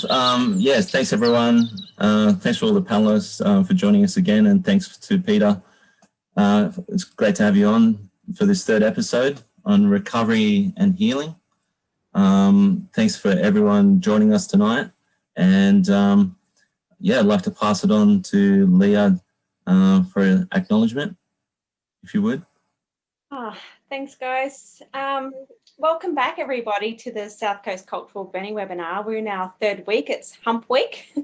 Yes, thanks everyone. Thanks for all the panelists for joining us again, and thanks to Peter. It's great to have you on for this third episode on recovery and healing. Thanks for everyone joining us tonight. And yeah, I'd like to pass it on to Leah for acknowledgement, if you would. Thanks, guys. Welcome back, everybody, to the South Coast Cultural Burning webinar. We're in our third week. It's Hump Week.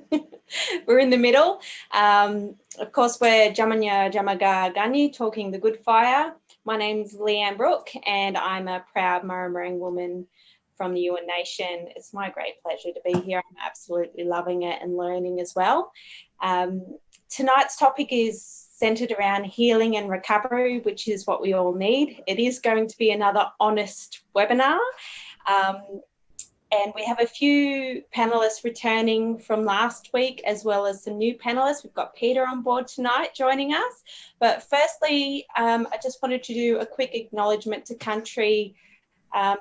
We're in the middle. Of course, we're Jamanya Jamaga Ganyi, talking the good fire. My name's Leanne Brooke, and I'm a proud Murrumbering woman from the Yuin Nation. It's my great pleasure to be here. I'm absolutely loving it and learning as well. Tonight's topic is centered around healing and recovery, which is what we all need. It is going to be another honest webinar. And we have a few panelists returning from last week, as well as some new panelists. We've got Peter on board tonight joining us. But firstly, I just wanted to do a quick acknowledgement to country.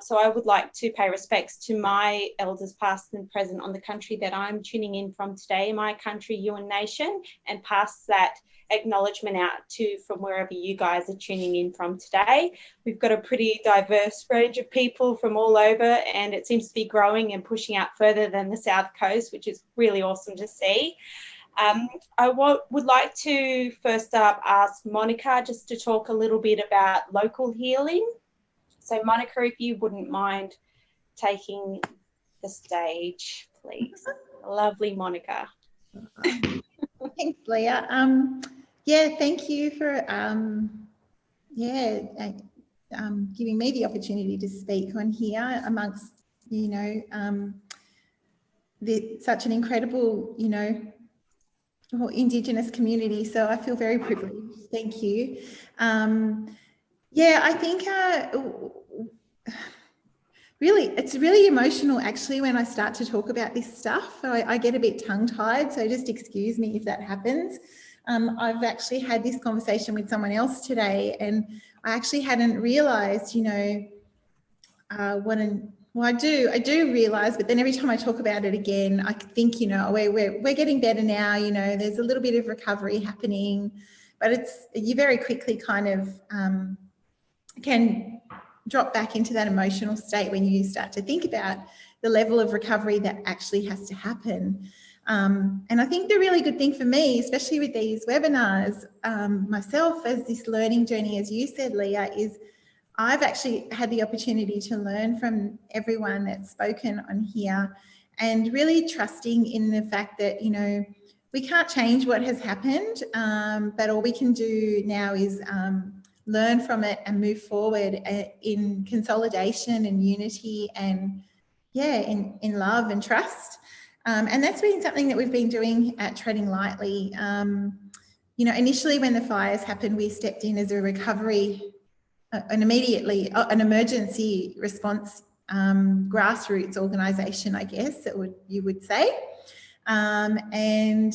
So I would like to pay respects to my elders past and present on the country that I'm tuning in from today, my country, Yuin Nation, and pass that acknowledgement out to from wherever you guys are tuning in from today. We've got a pretty diverse range of people from all over, and it seems to be growing and pushing out further than the South Coast, which is really awesome to see. I would like to first up ask Monica just to talk a little bit about local healing. So Monica, if you wouldn't mind taking the stage, please. Lovely Monica. Thanks, Leah. Yeah, thank you for giving me the opportunity to speak on here amongst, you know, such an incredible, you know, Indigenous community. So I feel very privileged. Thank you. Yeah, I think really, it's really emotional actually when I start to talk about this stuff. So I get a bit tongue-tied, so just excuse me if that happens. I've actually had this conversation with someone else today, and I actually hadn't realised, you know, I do realise, but then every time I talk about it again, I think, you know, we're getting better now, you know, there's a little bit of recovery happening, but you very quickly kind of can drop back into that emotional state when you start to think about the level of recovery that actually has to happen. And I think the really good thing for me, especially with these webinars, myself as this learning journey, as you said, Leah, is I've actually had the opportunity to learn from everyone that's spoken on here, and really trusting in the fact that, you know, we can't change what has happened, but all we can do now is learn from it and move forward in consolidation and unity and, yeah, in love and trust. And that's been something that we've been doing at Treading Lightly. You know, initially when the fires happened, we stepped in as a recovery, an emergency response grassroots organisation, I guess you would say, and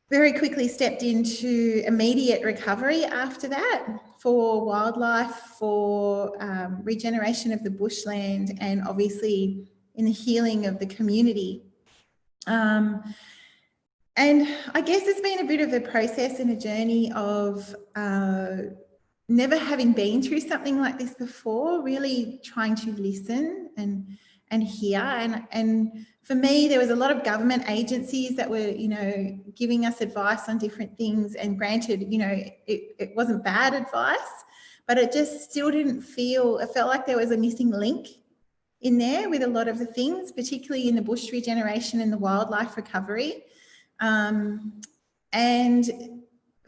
very quickly stepped into immediate recovery after that for wildlife, for regeneration of the bushland, and obviously in the healing of the community. And I guess it's been a bit of a process and a journey of never having been through something like this before, really trying to listen and hear. And for me, there was a lot of government agencies that were, you know, giving us advice on different things, and granted, you know, it wasn't bad advice, but it just still didn't feel, it felt like there was a missing link in there with a lot of the things, particularly in the bush regeneration and the wildlife recovery. And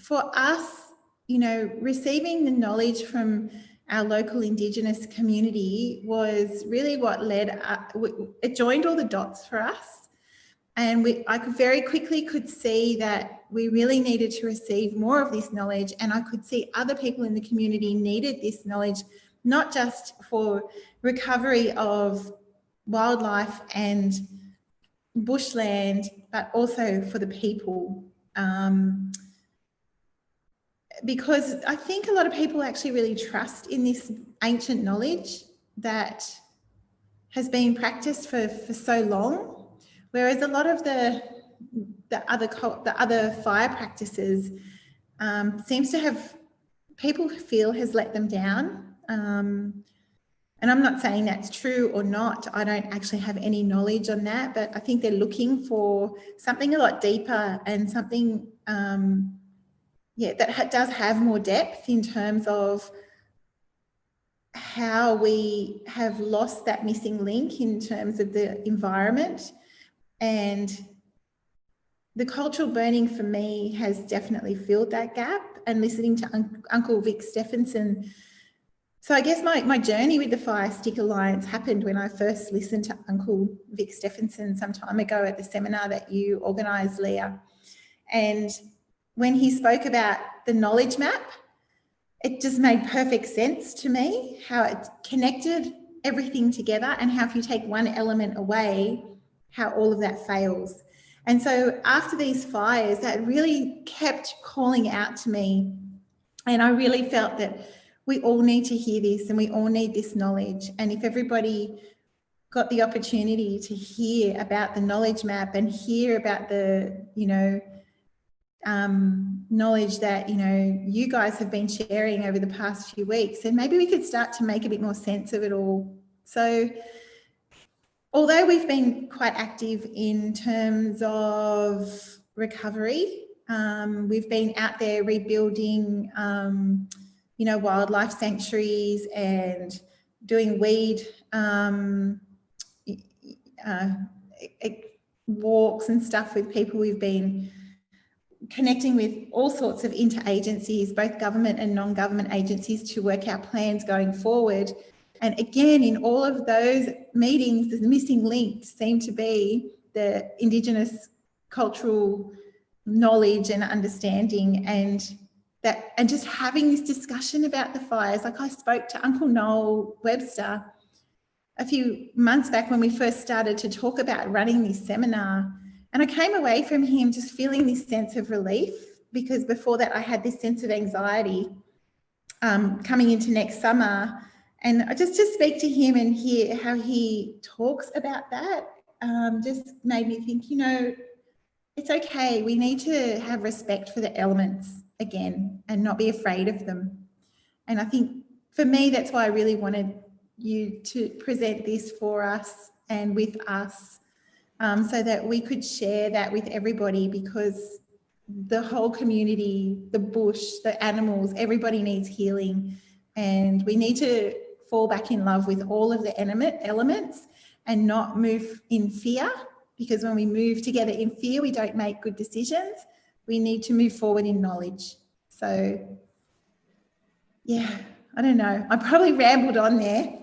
for us, you know, receiving the knowledge from our local Indigenous community was really what led, it joined all the dots for us. And I very quickly could see that we really needed to receive more of this knowledge, and I could see other people in the community needed this knowledge, not just for recovery of wildlife and bushland, but also for the people. Because I think a lot of people actually really trust in this ancient knowledge that has been practiced for so long. Whereas a lot of the other fire practices seems to have, people feel has let them down. And I'm not saying that's true or not. I don't actually have any knowledge on that, but I think they're looking for something a lot deeper and something, that does have more depth in terms of how we have lost that missing link in terms of the environment. And the cultural burning for me has definitely filled that gap, and listening to Uncle Vic Stephenson. So I guess my journey with the Firesticks Alliance happened when I first listened to Uncle Vic Stephenson some time ago at the seminar that you organised, Leah. And when he spoke about the knowledge map, it just made perfect sense to me, how it connected everything together, and how if you take one element away, how all of that fails. And so after these fires, that really kept calling out to me. And I really felt that we all need to hear this, and we all need this knowledge. And if everybody got the opportunity to hear about the knowledge map and hear about the, knowledge that, you guys have been sharing over the past few weeks, then maybe we could start to make a bit more sense of it all. So although we've been quite active in terms of recovery, we've been out there rebuilding, wildlife sanctuaries and doing weed walks and stuff with people. We've been connecting with all sorts of interagencies, both government and non-government agencies, to work out plans going forward. And again, in all of those meetings, the missing link seemed to be the Indigenous cultural knowledge and understanding, and just having this discussion about the fires. Like, I spoke to Uncle Noel Webster a few months back when we first started to talk about running this seminar, and I came away from him just feeling this sense of relief, because before that I had this sense of anxiety coming into next summer. And I just to speak to him and hear how he talks about that just made me think, it's okay. We need to have respect for the elements again and not be afraid of them. And I think for me, that's why I really wanted you to present this for us and with us, so that we could share that with everybody, because the whole community, the bush, the animals, everybody needs healing, and we need to fall back in love with all of the elements and not move in fear, because when we move together in fear, we don't make good decisions. We need to move forward in knowledge. So, yeah, I don't know. I probably rambled on there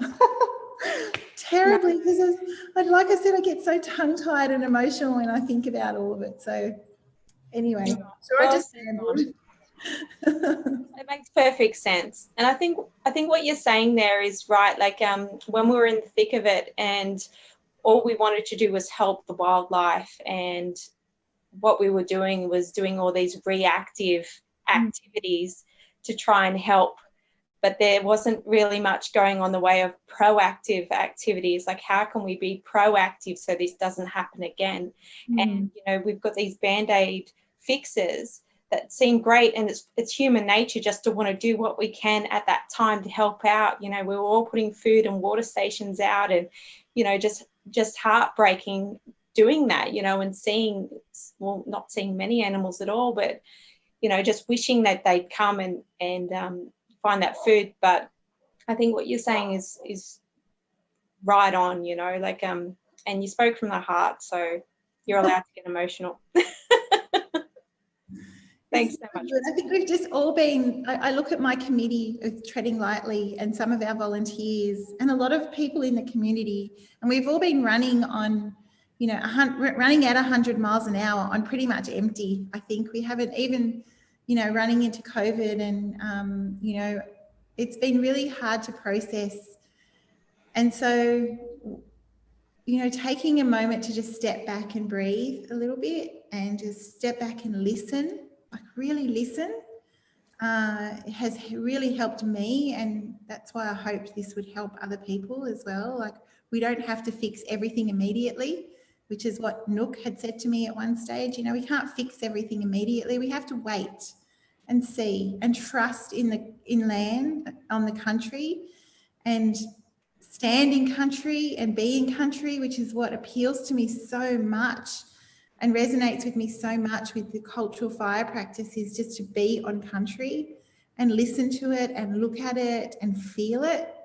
terribly, because like I said, I get so tongue-tied and emotional when I think about all of it. So anyway, so I just rambled. It makes perfect sense. And I think what you're saying there is right. Like when we were in the thick of it and all we wanted to do was help the wildlife, and what we were doing was doing all these reactive activities to try and help, but there wasn't really much going on the way of proactive activities. Like, how can we be proactive so this doesn't happen again? And we've got these band-aid fixes that seem great, and it's human nature just to want to do what we can at that time to help out. We were all putting food and water stations out, and just heartbreaking doing that, and seeing, well, not seeing many animals at all, but just wishing that they'd come and find that food. But I think what you're saying is right on, and you spoke from the heart, so you're allowed to get emotional. Thanks so much. I think we've just all been, I look at my committee of Treading Lightly and some of our volunteers and a lot of people in the community, and we've all been running on, running at 100 miles an hour on pretty much empty. I think we haven't even, running into COVID, and, it's been really hard to process. And so, taking a moment to just step back and breathe a little bit and just step back and listen, like really listen, has really helped me. And that's why I hoped this would help other people as well. Like, we don't have to fix everything immediately. which is what Nook had said to me at one stage. You know, we can't fix everything immediately. We have to wait and see and trust in the inland, on the country, and stand in country and be in country, which is what appeals to me so much and resonates with me so much with the cultural fire practice, is just to be on country and listen to it and look at it and feel it.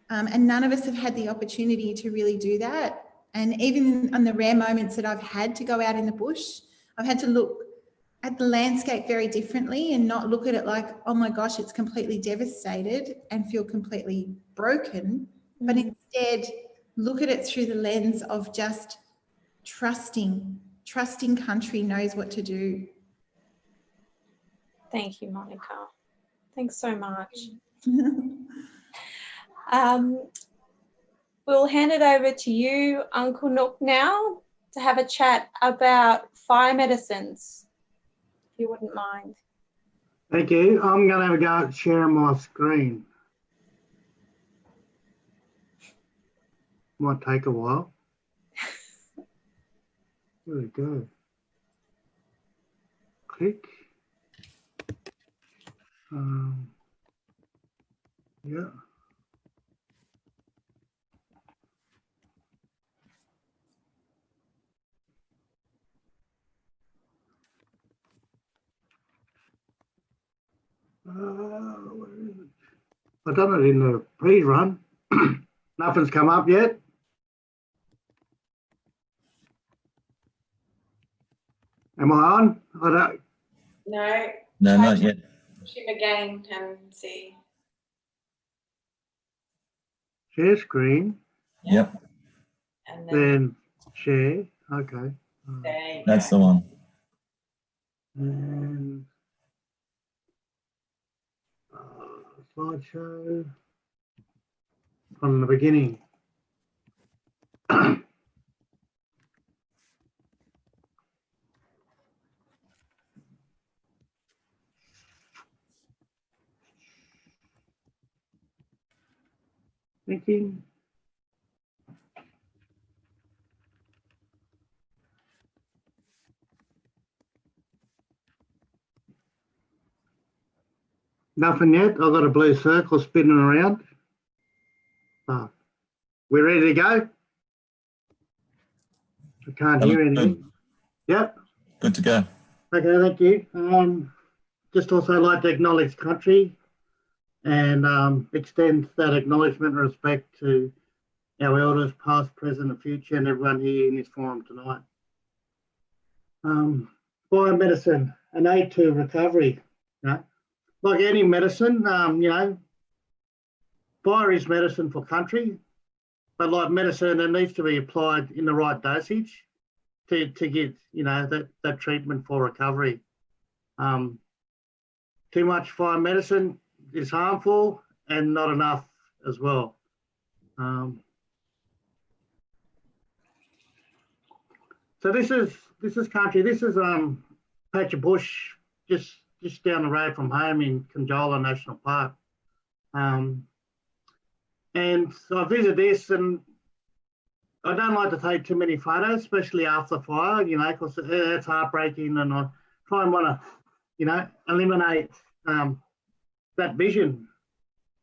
And none of us have had the opportunity to really do that. And even on the rare moments that I've had to go out in the bush, I've had to look at the landscape very differently and not look at it like, oh my gosh, it's completely devastated and feel completely broken, but instead look at it through the lens of just trusting country knows what to do. Thank you, Monica. Thanks so much. We'll hand it over to you, Uncle Nook, now to have a chat about fire medicines, if you wouldn't mind. Thank you. I'm going to have a go at sharing my screen. Might take a while. There we go. Click. Yeah. I've done it in the pre-run. Nothing's come up yet. Am I on? I don't. No. No, not yet. Him again and see. Share screen. Yep, And Then share. Okay. there you that's go. the one. And slideshow from the beginning. Thinking. Nothing yet. I've got a blue circle spinning around. Oh. We're ready to go? I can't That hear looks anything. good. Yep. Good to go. Okay, thank you. Just also like to acknowledge country and extend that acknowledgement and respect to our elders, past, present and future, and everyone here in this forum tonight. Biomedicine, an aid to recovery. You know? Like any medicine, you know, fire is medicine for country, but like medicine, it needs to be applied in the right dosage to get, you know, that treatment for recovery. Too much fire medicine is harmful and not enough as well. So this is country. This is patch of bush just down the road from home in Conjola National Park. And so I visit this, and I don't like to take too many photos, especially after fire, you know, because it's heartbreaking, and I try and want to, you know, eliminate that vision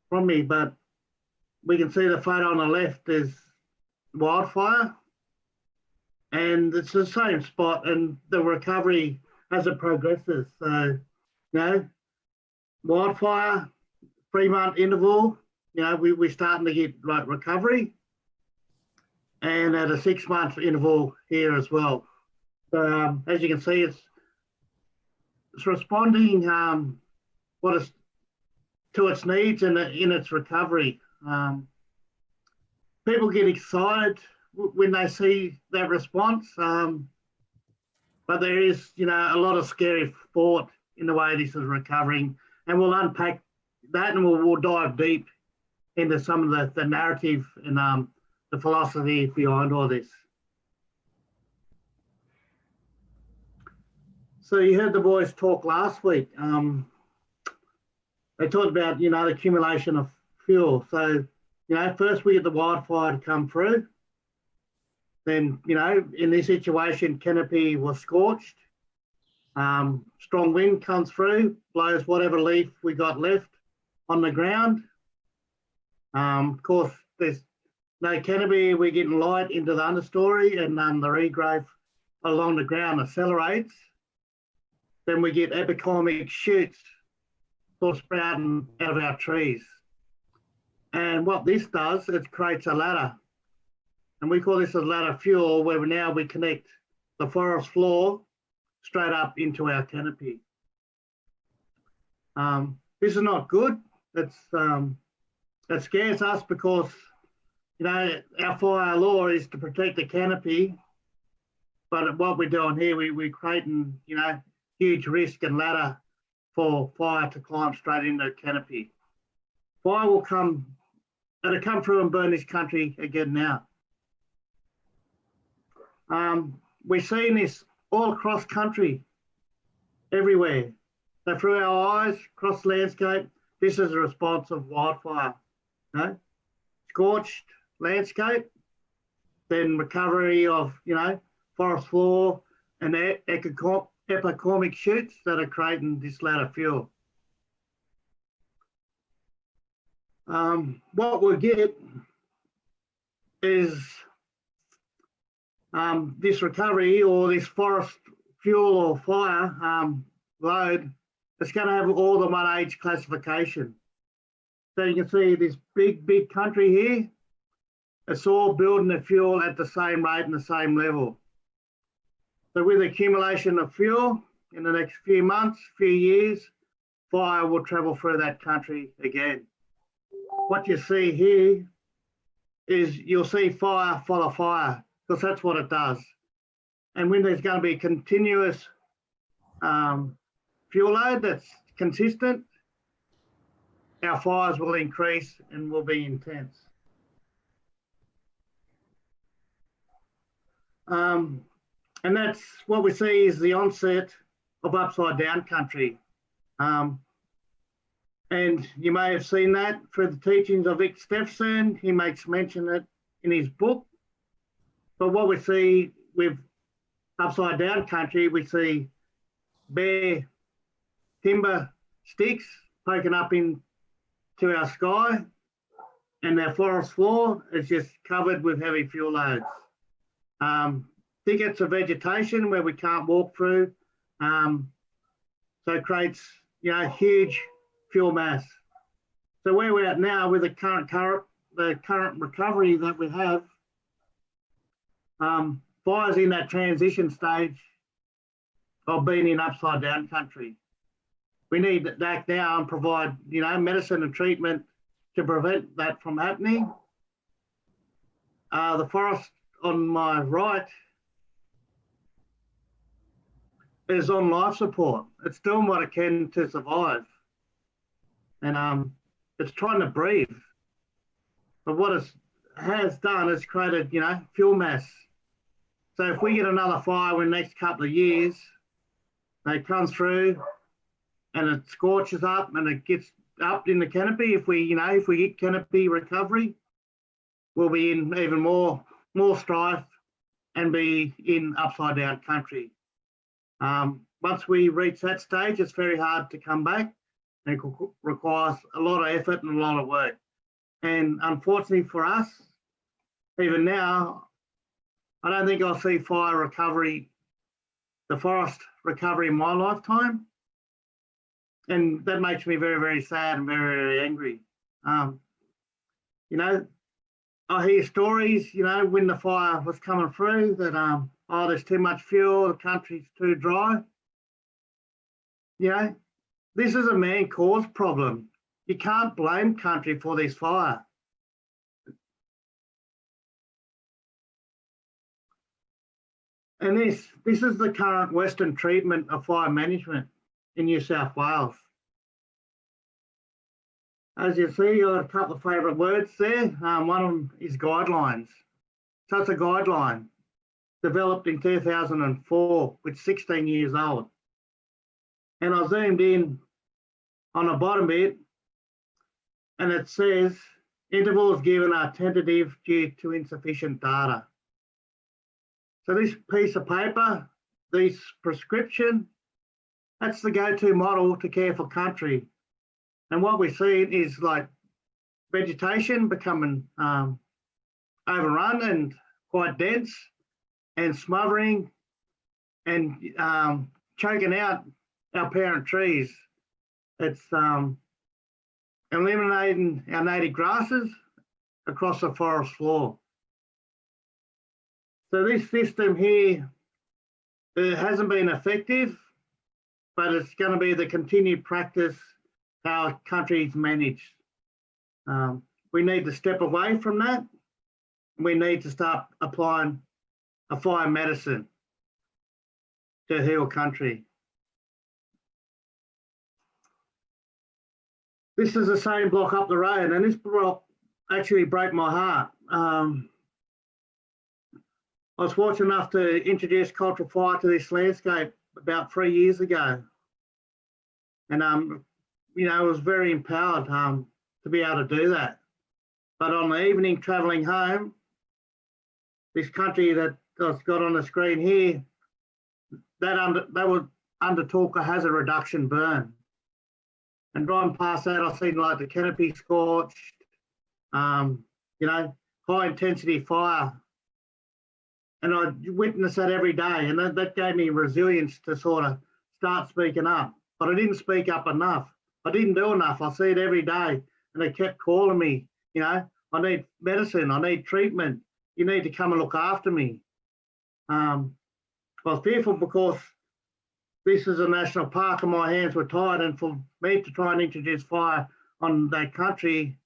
from me. But we can see the photo on the left is wildfire, and it's the same spot, and the recovery as it progresses. So, you know, wildfire, 3-month interval, you know, we're starting to get like recovery, and at a 6-month interval here as well. So as you can see, it's responding to its needs and in its recovery. People get excited when they see that response, but there is, you know, a lot of scary thought in the way this is recovering, and we'll unpack that, and we'll dive deep into some of the narrative and the philosophy behind all this. So you heard the boys talk last week. They talked about, you know, the accumulation of fuel. So, you know, first we get the wildfire to come through, then, you know, in this situation, canopy was scorched. Strong wind comes through, blows whatever leaf we got left on the ground. Of course, there's no canopy, we're getting light into the understory, and the regrowth along the ground accelerates. Then we get epicomic shoots sort of sprouting out of our trees. And what this does, it creates a ladder. And we call this a ladder fuel, where now we connect the forest floor straight up into our canopy. This is not good. It scares us because, you know, our fire law is to protect the canopy, but what we're doing here, we're creating, you know, huge risk and ladder for fire to climb straight into the canopy. Fire will come, it'll come through and burn this country again now. We're seeing this all across country, everywhere. So through our eyes, across the landscape, this is a response of wildfire. You know? Scorched landscape, then recovery of, you know, forest floor and epicomic shoots that are creating this ladder fuel. What we'll get is this recovery or this forest fuel or fire load. It's going to have all the 1H classification. So you can see this big country here. It's all building the fuel at the same rate and the same level. So with accumulation of fuel in the next few months, few years, fire will travel through that country again. What you see here is you'll see fire follow fire, because that's what it does. And when there's going to be continuous fuel load that's consistent, our fires will increase and will be intense. And that's what we see is the onset of upside down country. And you may have seen that through the teachings of Vic Steffensen. He makes mention of it in his book. But what we see with upside down country, we see bare timber sticks poking up into our sky, and our forest floor is just covered with heavy fuel loads. Thickets of vegetation where we can't walk through, so it creates, you know, huge fuel mass. So where we're at now with the current recovery that we have, fire's in that transition stage of being in upside down country. We need to act now and provide, you know, medicine and treatment to prevent that from happening. The forest on my right is on life support. It's doing what it can to survive. And it's trying to breathe. But what it has done is created, you know, fuel mass. So if we get another fire in the next couple of years, it comes through and it scorches up and it gets up in the canopy. If we get canopy recovery, we'll be in even more strife and be in upside down country. Once we reach that stage, it's very hard to come back, and it requires a lot of effort and a lot of work. And unfortunately for us, even now, I don't think I'll see fire recovery, the forest recovery in my lifetime. And that makes me very, very sad and very, very angry. You know, I hear stories, you know, when the fire was coming through that, oh, there's too much fuel, the country's too dry. You know, this is a man-caused problem. You can't blame country for this fire. And this is the current Western treatment of fire management in New South Wales. As you see, I've got a couple of favourite words there. One of them is guidelines. So it's a guideline developed in 2004, which is 16 years old. And I zoomed in on the bottom bit, and it says intervals given are tentative due to insufficient data. So this piece of paper, this prescription, that's the go-to model to care for country. And what we're seeing is like vegetation becoming overrun and quite dense and smothering and choking out our parent trees. It's eliminating our native grasses across the forest floor. So this system here, it hasn't been effective, but it's going to be the continued practice how countries managed. We need to step away from that. We need to start applying a fire medicine to heal country. This is the same block up the road, and this block actually broke my heart. I was fortunate enough to introduce cultural fire to this landscape about 3 years ago. And, you know, I was very empowered to be able to do that. But on the evening travelling home, this country that I've got on the screen here, they would undertook a hazard reduction burn. And driving past that, I've seen like the canopy scorched, you know, high intensity fire. And I witness that every day, and that gave me resilience to sort of start speaking up. But I didn't speak up enough. I didn't do enough. I see it every day, and they kept calling me, you know, I need medicine, I need treatment, you need to come and look after me. I was fearful because this is a national park and my hands were tied, and for me to try and introduce fire on that country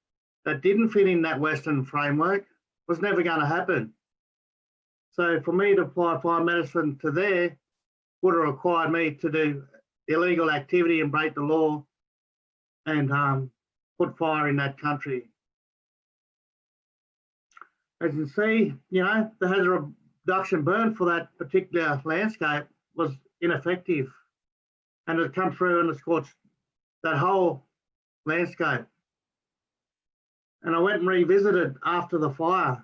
that didn't fit in that Western framework was never going to happen. So for me to apply fire medicine to there would have required me to do illegal activity and break the law and put fire in that country. As you see, you know, the hazard reduction burn for that particular landscape was ineffective, and it come through and it scorched that whole landscape. And I went and revisited after the fire,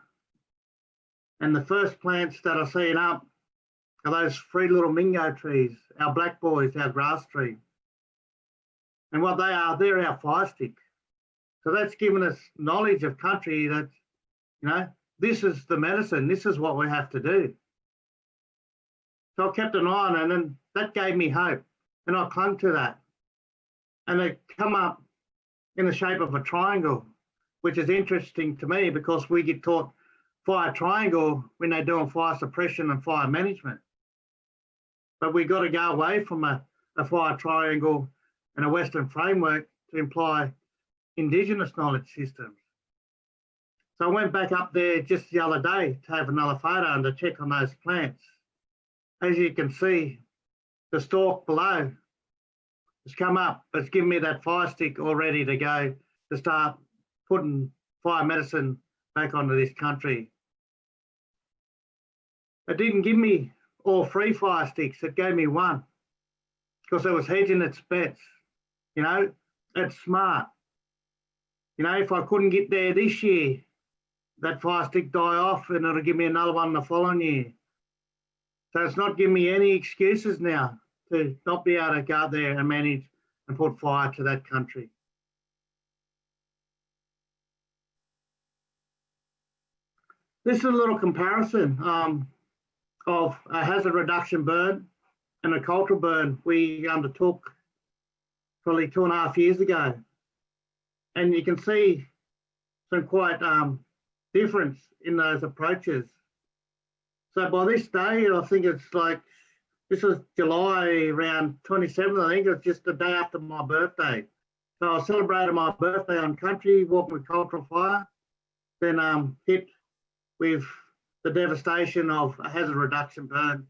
and the first plants that I seen up are those 3 little mingo trees, our black boys, our grass tree. And what they are, they're our fire stick. So that's given us knowledge of country that, you know, this is the medicine, this is what we have to do. So I kept an eye on it, and that gave me hope, and I clung to that. And it come up in the shape of a triangle, which is interesting to me because we get taught fire triangle when they're doing fire suppression and fire management. But we've got to go away from a fire triangle and a Western framework to imply Indigenous knowledge systems. So I went back up there just the other day to have another photo and to check on those plants. As you can see, the stalk below has come up. It's given me that fire stick all ready to go to start putting fire medicine back onto this country. It didn't give me all 3 fire sticks, it gave me 1 because it was hedging its bets. You know, it's smart. You know, if I couldn't get there this year, that fire stick die off and it'll give me another one the following year. So it's not giving me any excuses now to not be able to go out there and manage and put fire to that country. This is a little comparison of a hazard reduction burn and a cultural burn we undertook probably 2.5 years ago. And you can see some quite difference in those approaches. So by this day, I think it's like, this was July around 27th, I think it was just the day after my birthday. So I celebrated my birthday on country, walking with cultural fire, then hit with the devastation of a hazard reduction burn,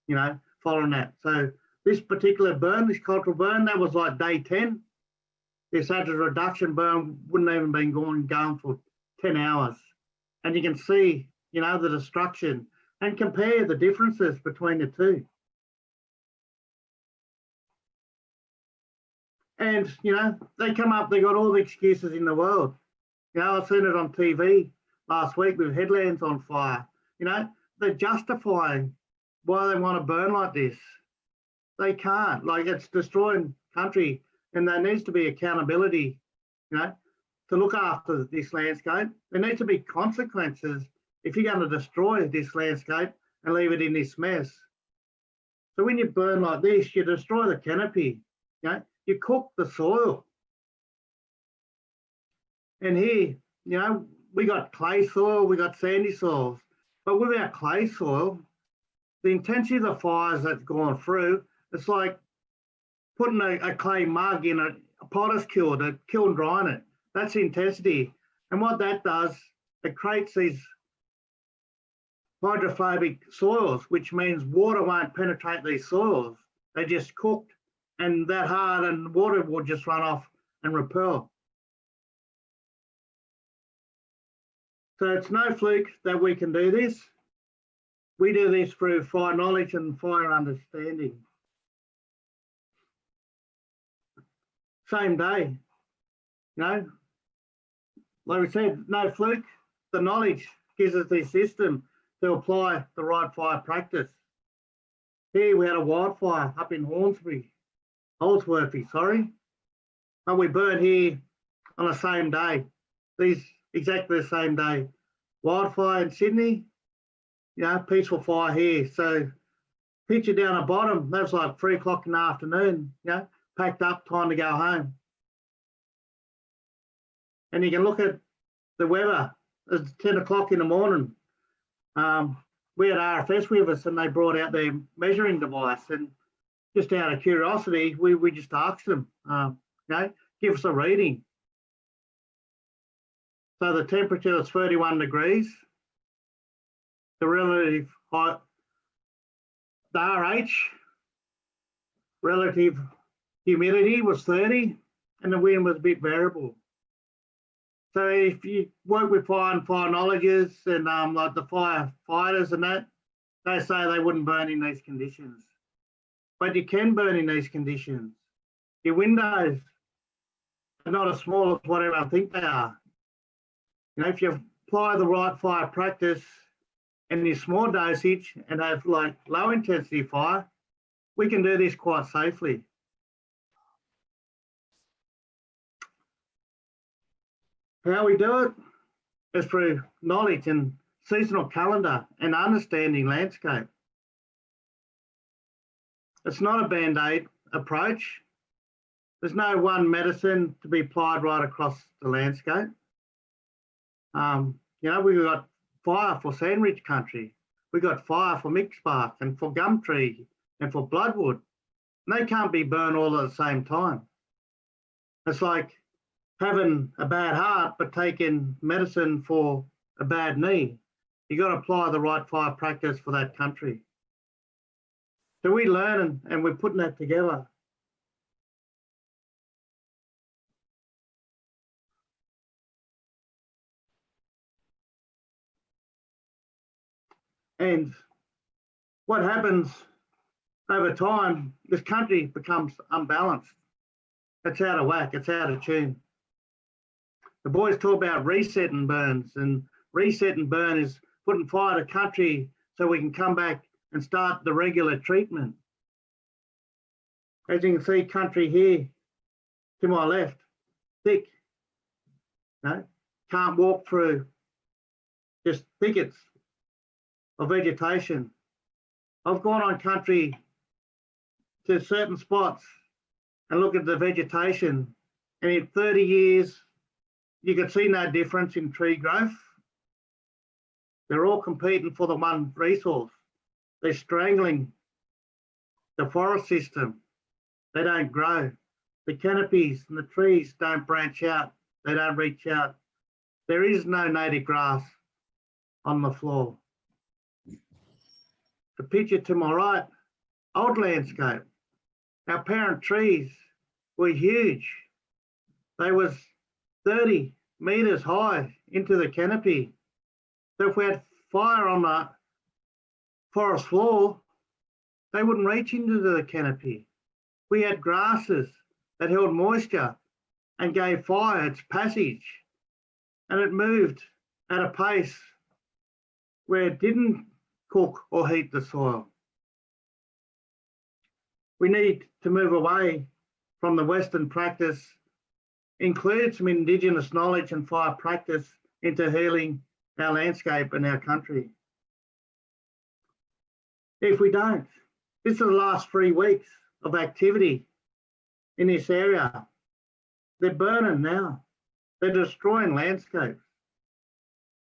you know, following that. So this particular burn, this cultural burn, that was like day 10. This hazard reduction burn wouldn't even been going for 10 hours. And you can see, you know, the destruction and compare the differences between the two. And, you know, they come up, they got all the excuses in the world. You know, I've seen it on TV last week with headlands on fire. You know, they're justifying why they want to burn like this. They can't. Like, it's destroying country, and there needs to be accountability, you know, to look after this landscape. There needs to be consequences if you're going to destroy this landscape and leave it in this mess. So when you burn like this, you destroy the canopy, you know, you cook the soil. And here, you know, we got clay soil, we got sandy soils, but with our clay soil, the intensity of the fires that's gone through, it's like putting a clay mug in a potter's kiln to kiln drying it. That's the intensity. And what that does, it creates these hydrophobic soils, which means water won't penetrate these soils. They're just cooked and that hard, and water will just run off and repel. So it's no fluke that we can do this. We do this through fire knowledge and fire understanding. Same day, you know, like we said, no fluke. The knowledge gives us the system to apply the right fire practice. Here we had a wildfire up in Holsworthy, sorry, and we burned here on the same day. These exactly the same day. Wildfire in Sydney, you know, peaceful fire here. So picture down the bottom, that was like 3 o'clock in the afternoon, you know, packed up, time to go home. And you can look at the weather, it's 10 o'clock in the morning. We had RFS with us and they brought out their measuring device, and just out of curiosity, we just asked them, you know, give us a reading. So the temperature was 31 degrees. The relative height, the RH, relative humidity was 30, and the wind was a bit variable. So if you work with fire and fire knowledges and like the firefighters and that, they say they wouldn't burn in these conditions. But you can burn in these conditions. Your windows are not as small as what everyone think they are. You know, if you apply the right fire practice and your small dosage and have like low intensity fire, we can do this quite safely. How we do it is through knowledge and seasonal calendar and understanding landscape. It's not a band-aid approach. There's no one medicine to be applied right across the landscape. You know, we've got fire for sandridge country. We've got fire for mixbark and for gum tree and for bloodwood. And they can't be burned all at the same time. It's like having a bad heart but taking medicine for a bad knee. You got to apply the right fire practice for that country. So we learn and we're putting that together. And what happens over time, this country becomes unbalanced. It's out of whack, it's out of tune. The boys talk about reset and burns, and reset and burn is putting fire to country so we can come back and start the regular treatment. As you can see, country here to my left, thick, no, can't walk through, just thickets of vegetation. I've gone on country to certain spots and look at the vegetation, and in 30 years, you can see no difference in tree growth. They're all competing for the one resource. They're strangling the forest system. They don't grow. The canopies and the trees don't branch out. They don't reach out. There is no native grass on the floor. The picture to my right, old landscape. Our parent trees were huge. They was 30 metres high into the canopy. So if we had fire on the forest floor, they wouldn't reach into the canopy. We had grasses that held moisture and gave fire its passage, and it moved at a pace where it didn't cook or heat the soil. We need to move away from the Western practice, include some Indigenous knowledge and fire practice into healing our landscape and our country. If we don't, this is the last 3 weeks of activity in this area. They're burning now. They're destroying landscapes.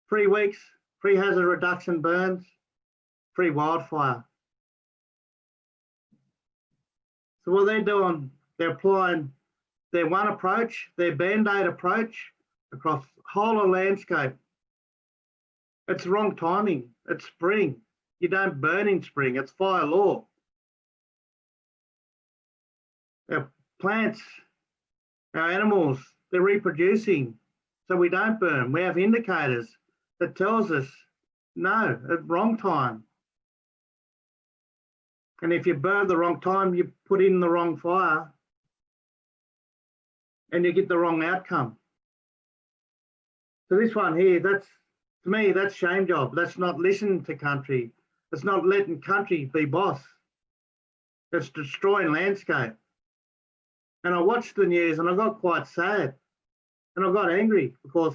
3 weeks, pre-hazard reduction burns, pre-wildfire. So what they're doing, they're applying their one approach, their Band-Aid approach across the whole of landscape. It's the wrong timing. It's spring. You don't burn in spring. It's fire law. Our plants, our animals, they're reproducing, so we don't burn. We have indicators that tells us, no, at wrong time. And if you burn the wrong time, you put in the wrong fire and you get the wrong outcome. So this one here, that's, to me, that's shame job. That's not listening to country. It's not letting country be boss. It's destroying landscape. And I watched the news and I got quite sad and I got angry because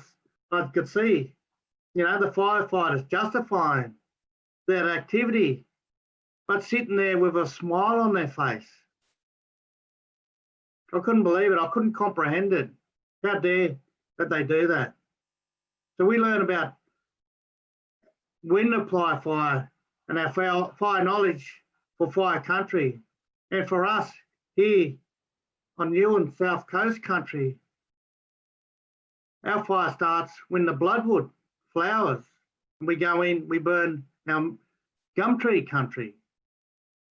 I could see, you know, the firefighters justifying that activity, but sitting there with a smile on their face. I couldn't believe it. I couldn't comprehend it. How dare that they do that? So we learn about when to apply fire and our fire knowledge for fire country. And for us here on New and South Coast country, our fire starts when the bloodwood flowers. And we go in, we burn our gum tree country.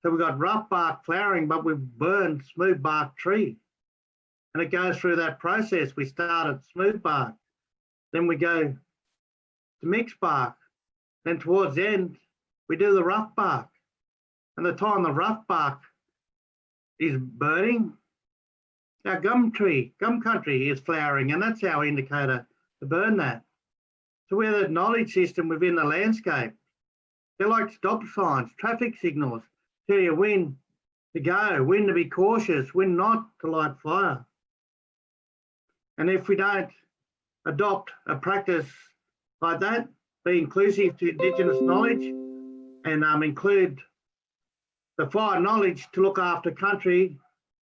So we've got rough bark flowering, but we've burned smooth bark tree. And it goes through that process. We start at smooth bark, then we go to mixed bark. Then towards the end, we do the rough bark. And the time the rough bark is burning, our gum country is flowering, and that's our indicator to burn that. So we have a knowledge system within the landscape. They're like stop signs, traffic signals, tell you when to go, when to be cautious, when not to light fire. And if we don't adopt a practice like that, be inclusive to Indigenous knowledge and include the fire knowledge to look after country,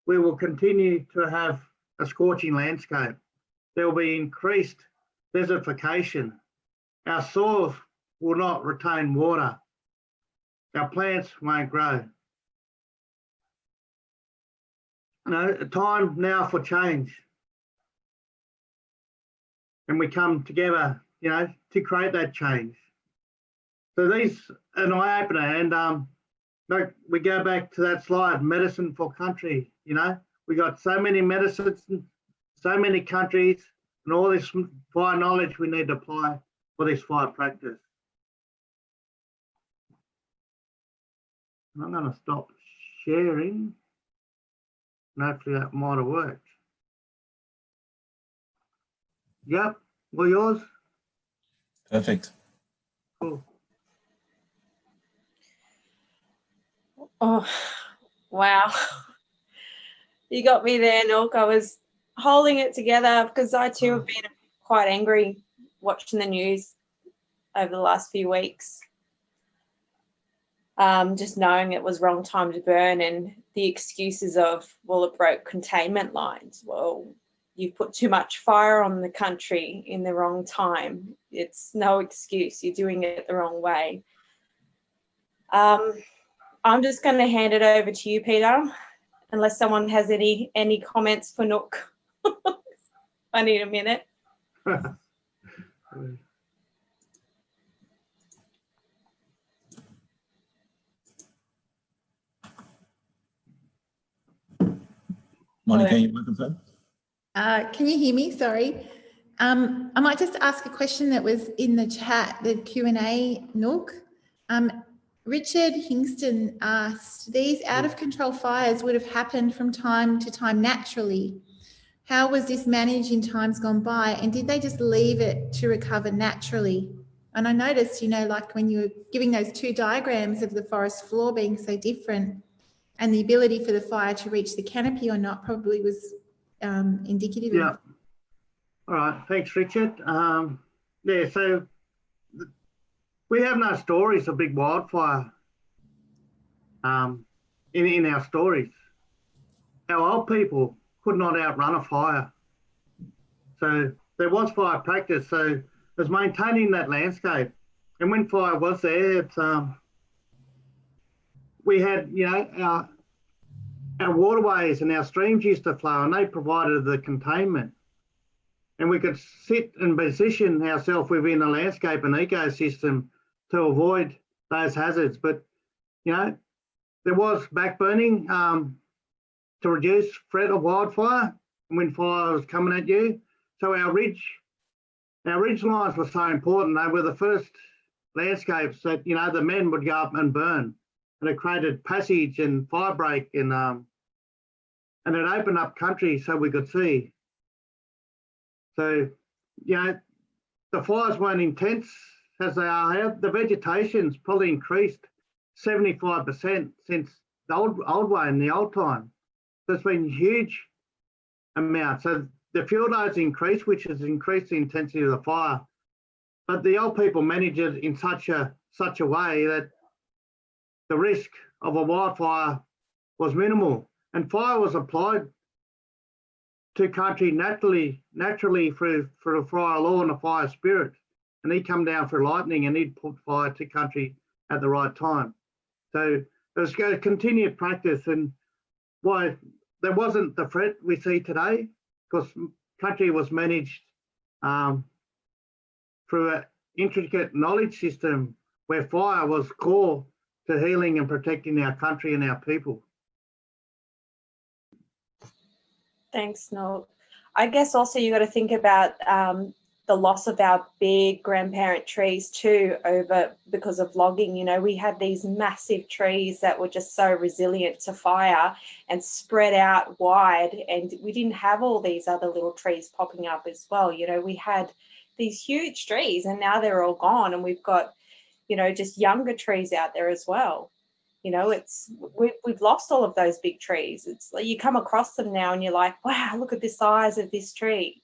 we will continue to have a scorching landscape. There will be increased desertification. Our soils will not retain water. Our plants won't grow. No, time now for change. And we come together, you know, to create that change. So these an eye-opener, and like we go back to that slide, medicine for country, you know, we got so many medicines, so many countries, and all this fire knowledge we need to apply for this fire practice. And I'm going to stop sharing, and hopefully that might have worked. Yep, all yours. Perfect. Cool. Oh, wow. You got me there, Nook. I was holding it together because I too have been quite angry watching the news over the last few weeks. Just knowing it was wrong time to burn, and the excuses of, well, it broke containment lines. Well, you've put too much fire on the country in the wrong time. It's no excuse. You're doing it the wrong way. I'm just going to hand it over to you, Peter, unless someone has any comments for Nook. I need a minute. Monica, your microphone. Can you hear me? Sorry. I might just ask a question that was in the chat, the Q&A, Nook. Richard Hingston asked, these out-of-control fires would have happened from time to time naturally. How was this managed in times gone by, and did they just leave it to recover naturally? And I noticed, you know, like when you were giving those two diagrams of the forest floor being so different, and the ability for the fire to reach the canopy or not probably was indicative Yeah. of. All right. Thanks, Richard. Yeah, so we have no stories of big wildfire in our stories. Our old people could not outrun a fire. So there was fire practice. So it was maintaining that landscape. And when fire was there, it's, we had, you know, our waterways and our streams used to flow, and they provided the containment. And we could sit and position ourselves within a landscape and ecosystem to avoid those hazards. But, you know, there was backburning to reduce threat of wildfire when fire was coming at you. So our ridge lines were so important. They were the first landscapes that, you know, the men would go up and burn. And it created passage and fire break, and it opened up country so we could see. So, you know, the fires weren't intense as they are here. The vegetation's probably increased 75% since the old way in the old time. There's been huge amounts. So the fuel dose increased, which has increased the intensity of the fire. But the old people managed it in such a way that the risk of a wildfire was minimal, and fire was applied to country naturally through the fire law and the fire spirit, and he'd come down for lightning and he'd put fire to country at the right time. So it was a continued practice, and why there wasn't the threat we see today, because country was managed through an intricate knowledge system where fire was core to healing and protecting our country and our people. Thanks, Noel. I guess also you got to think about the loss of our big grandparent trees too because of logging. You know, we had these massive trees that were just so resilient to fire and spread out wide, and we didn't have all these other little trees popping up as well. You know, we had these huge trees and now they're all gone, and we've got, you know, just younger trees out there as well. You know, we've lost all of those big trees. It's like you come across them now and you're like, wow, look at the size of this tree.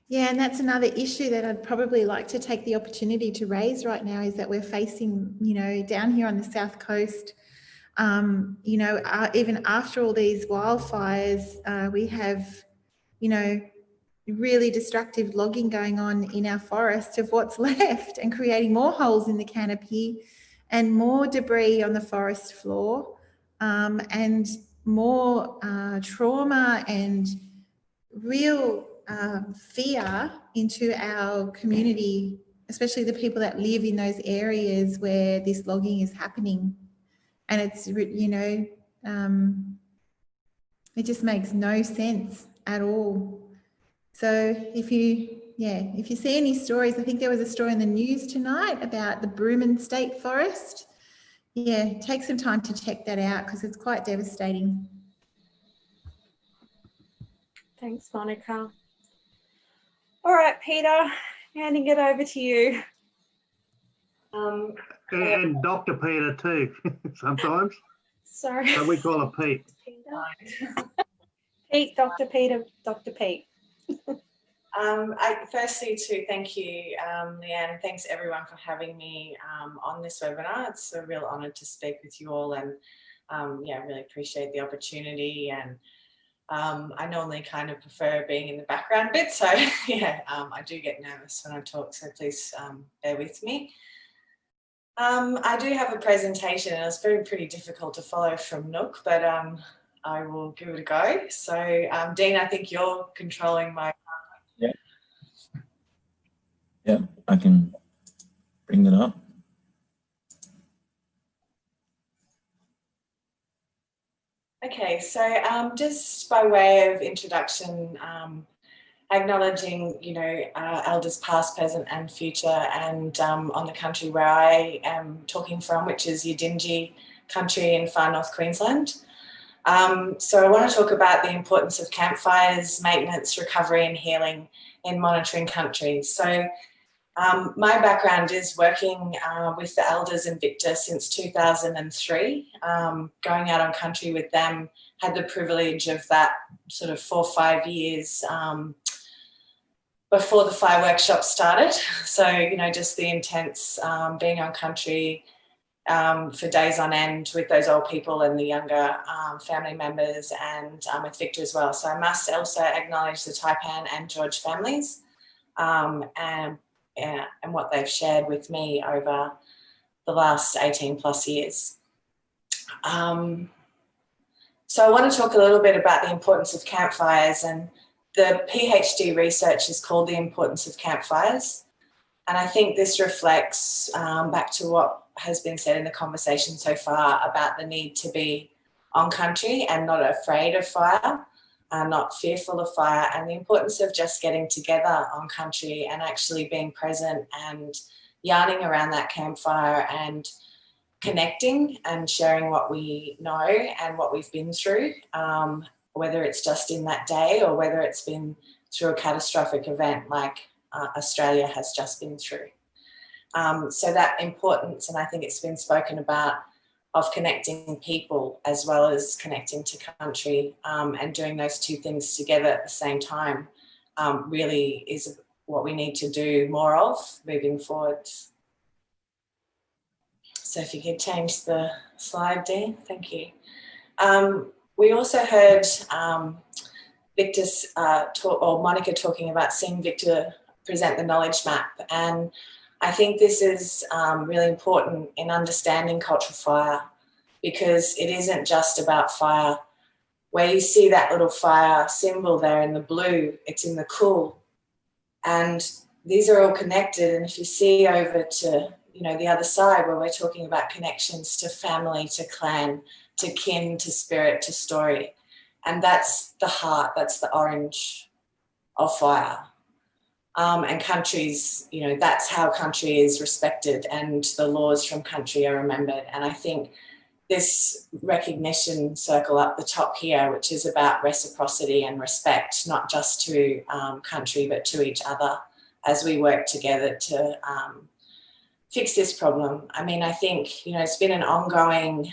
Yeah, and that's another issue that I'd probably like to take the opportunity to raise right now, is that we're facing, you know, down here on the South Coast, you know, even after all these wildfires, we have, you know, really destructive logging going on in our forests of what's left, and creating more holes in the canopy and more debris on the forest floor, and more trauma and real fear into our community, especially the people that live in those areas where this logging is happening. And it's, you know, it just makes no sense at all. So if you see any stories, I think there was a story in the news tonight about the Brooman State Forest. Yeah, take some time to check that out because it's quite devastating. Thanks, Monica. All right, Peter, handing it over to you. And Dr. Peta too, sometimes. Sorry. So we call her Pete. Pete, Dr. Peter, Dr. Pete. Firstly, to thank you, Leanne. Thanks everyone for having me on this webinar. It's a real honour to speak with you all, and yeah, I really appreciate the opportunity. And I normally kind of prefer being in the background bit, so yeah, I do get nervous when I talk, so please bear with me. I do have a presentation, and it's pretty difficult to follow from Nook, but I will give it a go. So Dean, I think you're controlling my... Yeah, I can bring that up. Okay, so just by way of introduction, acknowledging, you know, elders past, present and future, and on the country where I am talking from, which is Yidinji country in far north Queensland. So I want to talk about the importance of campfires, maintenance, recovery and healing in monitoring country. So my background is working with the elders in Victor since 2003, going out on country with them, had the privilege of that sort of 4 or 5 years before the fire workshop started. So, you know, just the intense being on country for days on end with those old people and the younger family members, and with Victor as well. So I must also acknowledge the Taipan and George families and what they've shared with me over the last 18 plus years. So I want to talk a little bit about the importance of campfires, and the PhD research is called The Importance of Campfires. And I think this reflects back to what has been said in the conversation so far about the need to be on country and not afraid of fire, not fearful of fire, and the importance of just getting together on country and actually being present and yarning around that campfire and connecting and sharing what we know and what we've been through, whether it's just in that day or whether it's been through a catastrophic event like Australia has just been through. So that importance, and I think it's been spoken about, of connecting people as well as connecting to country, and doing those two things together at the same time really is what we need to do more of moving forward. So if you could change the slide, Dean, thank you. We also heard Victor's Monica talking about seeing Victor present the knowledge map, and I think this is really important in understanding cultural fire, because it isn't just about fire. Where you see that little fire symbol there in the blue, it's in the cool, and these are all connected. And if you see over to, you know, the other side where we're talking about connections to family, to clan, to kin, to spirit, to story, and that's the heart, that's the orange of fire. And countries, you know, that's how country is respected and the laws from country are remembered. And I think this recognition circle up the top here, which is about reciprocity and respect, not just to country, but to each other as we work together to fix this problem. I mean, I think, you know, it's been an ongoing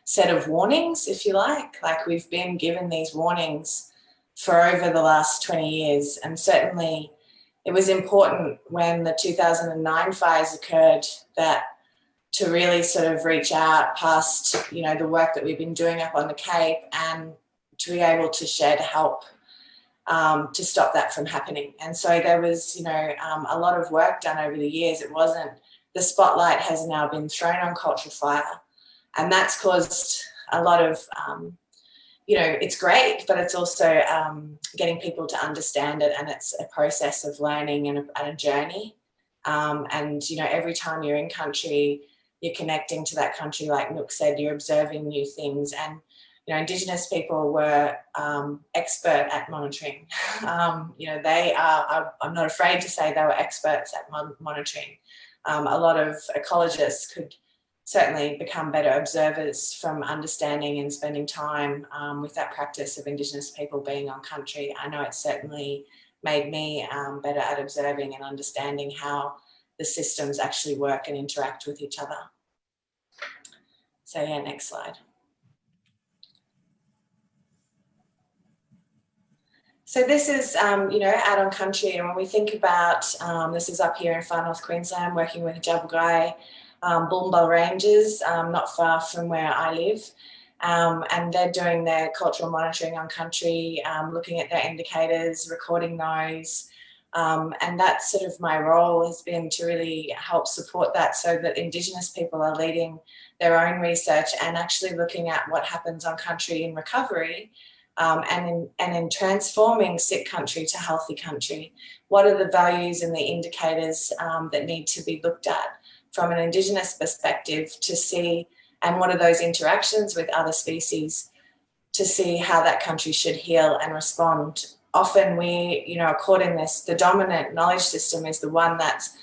set of warnings, if you like we've been given these warnings for over the last 20 years. And certainly it was important when the 2009 fires occurred that to really sort of reach out past, you know, the work that we've been doing up on the Cape and to be able to share to help to stop that from happening. And so there was, you know, a lot of work done over the years. It wasn't, the spotlight has now been thrown on cultural fire, and that's caused a lot of, you know, it's great, but it's also getting people to understand it, and it's a process of learning and a journey. And, you know, every time you're in country, you're connecting to that country, like Nook said, you're observing new things. And, you know, Indigenous people were expert at monitoring. You know, they are, I'm not afraid to say they were experts at monitoring. A lot of ecologists could certainly become better observers from understanding and spending time with that practice of Indigenous people being on country. I know it certainly made me better at observing and understanding how the systems actually work and interact with each other. So yeah, next slide. So this is, you know, out on country, and when we think about, this is up here in Far North Queensland, working with Jabulgai Boomba Rangers, not far from where I live. And they're doing their cultural monitoring on country, looking at their indicators, recording those. And that's sort of my role, has been to really help support that, so that Indigenous people are leading their own research and actually looking at what happens on country in recovery, and in transforming sick country to healthy country. What are the values and the indicators that need to be looked at from an Indigenous perspective to see, and what are those interactions with other species to see how that country should heal and respond. Often we, you know, are caught in this, the dominant knowledge system is the one that's,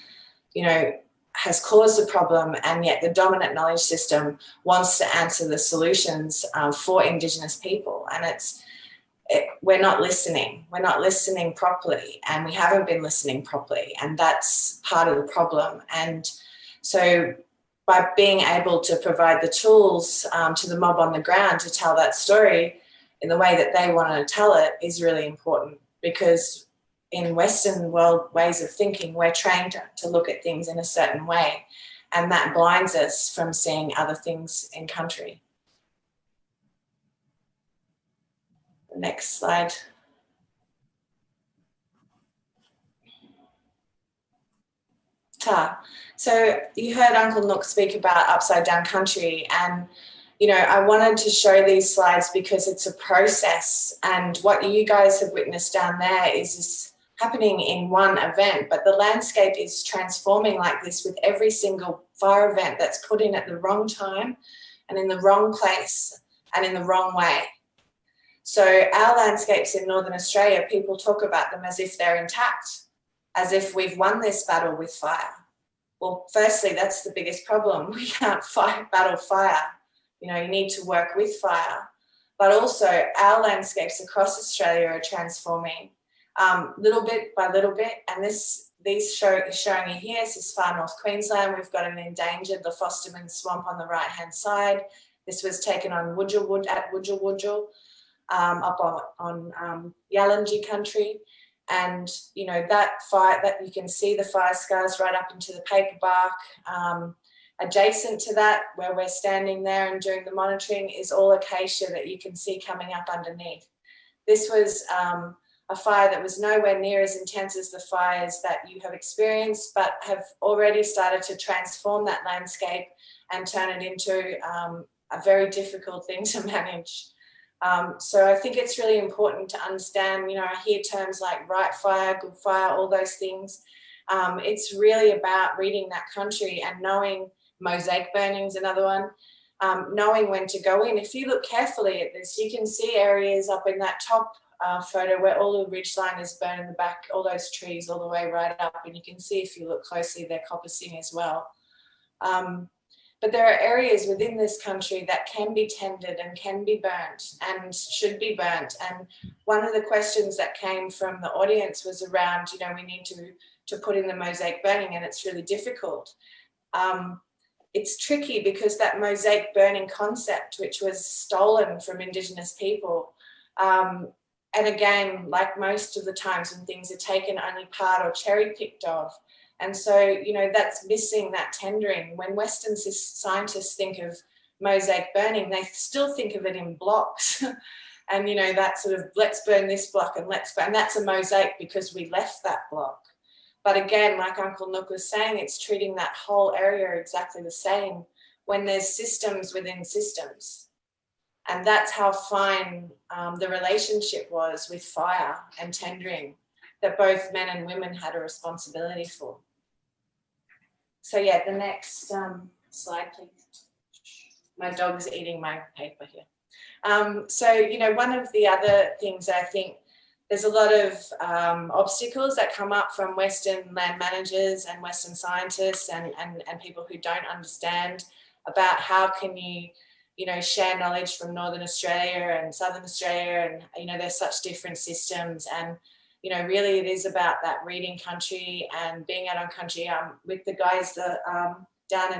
you know, has caused the problem, and yet the dominant knowledge system wants to answer the solutions for Indigenous people. And we're not listening. We're not listening properly, and we haven't been listening properly, and that's part of the problem. And so by being able to provide the tools to the mob on the ground to tell that story in the way that they want to tell it is really important, because in Western world ways of thinking, we're trained to look at things in a certain way, and that blinds us from seeing other things in country. The next slide. So you heard Uncle Nook speak about upside down country, and you know, I wanted to show these slides because it's a process, and what you guys have witnessed down there is happening in one event, but the landscape is transforming like this with every single fire event that's put in at the wrong time and in the wrong place and in the wrong way. So our landscapes in Northern Australia, people talk about them as if they're intact, as if we've won this battle with fire. Well, firstly, that's the biggest problem. We can't battle fire. You know, you need to work with fire. But also our landscapes across Australia are transforming little bit by little bit. And these showing you here, this is far north Queensland. We've got an endangered, the Fosterman Swamp on the right-hand side. This was taken on Wudjil at Wudjil, up on Yalanji country. And, you know, that fire, that you can see the fire scars right up into the paper bark. Adjacent to that, where we're standing there and doing the monitoring, is all acacia that you can see coming up underneath. This was a fire that was nowhere near as intense as the fires that you have experienced, but have already started to transform that landscape and turn it into a very difficult thing to manage. So I think it's really important to understand, you know, I hear terms like right fire, good fire, all those things. It's really about reading that country and knowing. Mosaic burning is another one, knowing when to go in. If you look carefully at this, you can see areas up in that top photo where all the ridgeline is burned in the back, all those trees all the way right up, and you can see if you look closely they're coppicing as well. But there are areas within this country that can be tended and can be burnt and should be burnt. And one of the questions that came from the audience was around, you know, we need to put in the mosaic burning, and it's really difficult. It's tricky because that mosaic burning concept, which was stolen from Indigenous people, and again, like most of the times when things are taken, only part or cherry picked of. And so, you know, that's missing that tendering. When Western scientists think of mosaic burning, they still think of it in blocks. And, you know, that sort of, let's burn this block and and that's a mosaic because we left that block. But again, like Uncle Nook was saying, it's treating that whole area exactly the same when there's systems within systems. And that's how fine the relationship was with fire and tendering, that both men and women had a responsibility for. So yeah, the next slide, please. My dog's eating my paper here. So, you know, one of the other things I think, there's a lot of obstacles that come up from Western land managers and Western scientists and people who don't understand about how can you know, share knowledge from Northern Australia and Southern Australia, and, you know, there's such different systems. And, you know, really it is about that reading country and being out on country with the guys that down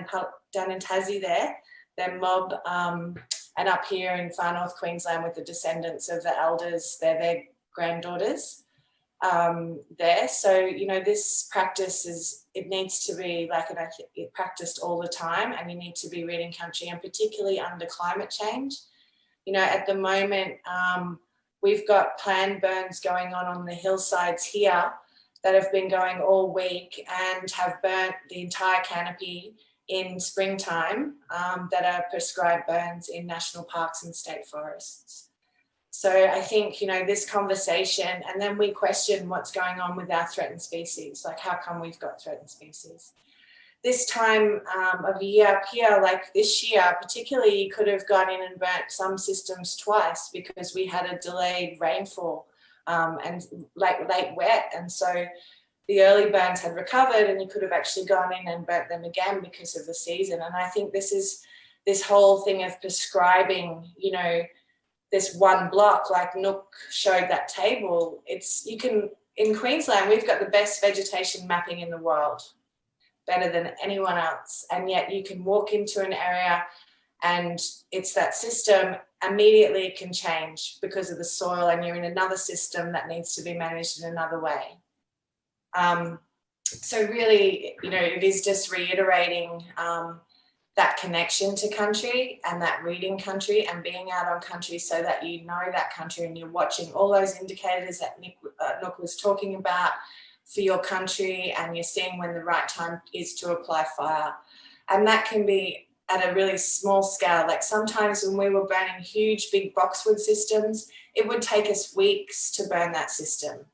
in Tassie there, their mob, and up here in far north Queensland with the descendants of the elders, they're their granddaughters there. So, you know, this practice it needs to be like it practiced all the time, and you need to be reading country, and particularly under climate change. You know, at the moment, we've got planned burns going on the hillsides here that have been going all week and have burnt the entire canopy in springtime that are prescribed burns in national parks and state forests. So I think, you know, this conversation, and then we question what's going on with our threatened species, like how come we've got threatened species. This time of year up here, like this year particularly, you could have gone in and burnt some systems twice because we had a delayed rainfall and late wet. And so the early burns had recovered and you could have actually gone in and burnt them again because of the season. And I think this whole thing of prescribing, you know, this one block, like Nook showed that table, in Queensland, we've got the best vegetation mapping in the world, better than anyone else. And yet you can walk into an area and it's that system, immediately it can change because of the soil, and you're in another system that needs to be managed in another way. So really, you know, it is just reiterating that connection to country and that reading country and being out on country so that you know that country and you're watching all those indicators that Nook was talking about for your country, and you're seeing when the right time is to apply fire. And that can be at a really small scale. Like sometimes when we were burning huge, big boxwood systems, it would take us weeks to burn that system.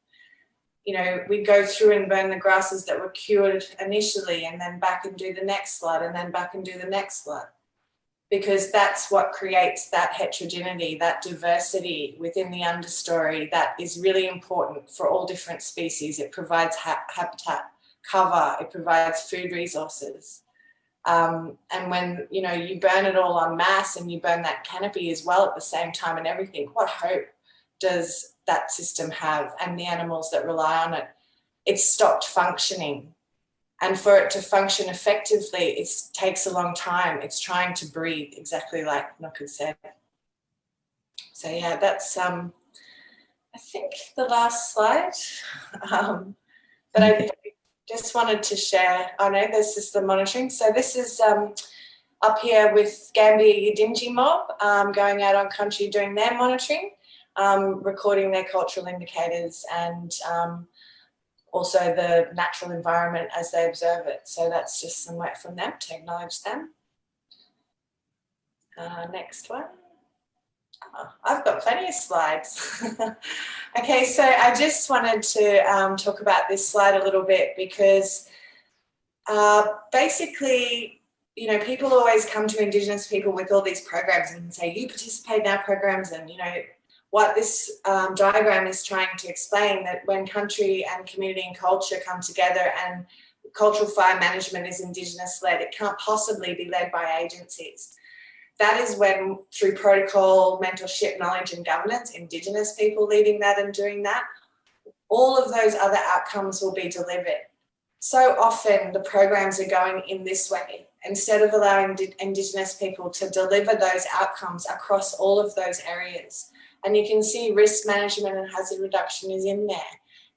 You know, we'd go through and burn the grasses that were cured initially and then back and do the next flood and then back and do the next flood, because that's what creates that heterogeneity, that diversity within the understory that is really important for all different species. It provides habitat cover, it provides food resources. And when, you know, you burn it all en masse and you burn that canopy as well at the same time and everything, what hope does that system have, and the animals that rely on it? It's stopped functioning. And for it to function effectively, it takes a long time. It's trying to breathe, exactly like Nook had said. So yeah, that's I think the last slide. But I just wanted to share, I know this is the monitoring. So this is up here with Gambia Yidinji mob going out on country doing their monitoring, recording their cultural indicators and also the natural environment as they observe it. So that's just some work from them to acknowledge them. Next one. Oh, I've got plenty of slides. Okay, so I just wanted to talk about this slide a little bit because basically, you know, people always come to Indigenous people with all these programs and say, you participate in our programs, and, you know, what this diagram is trying to explain, that when country and community and culture come together and cultural fire management is Indigenous led, it can't possibly be led by agencies. That is when, through protocol, mentorship, knowledge and governance, Indigenous people leading that and doing that, all of those other outcomes will be delivered. So often the programs are going in this way, instead of allowing Indigenous people to deliver those outcomes across all of those areas. And you can see risk management and hazard reduction is in there.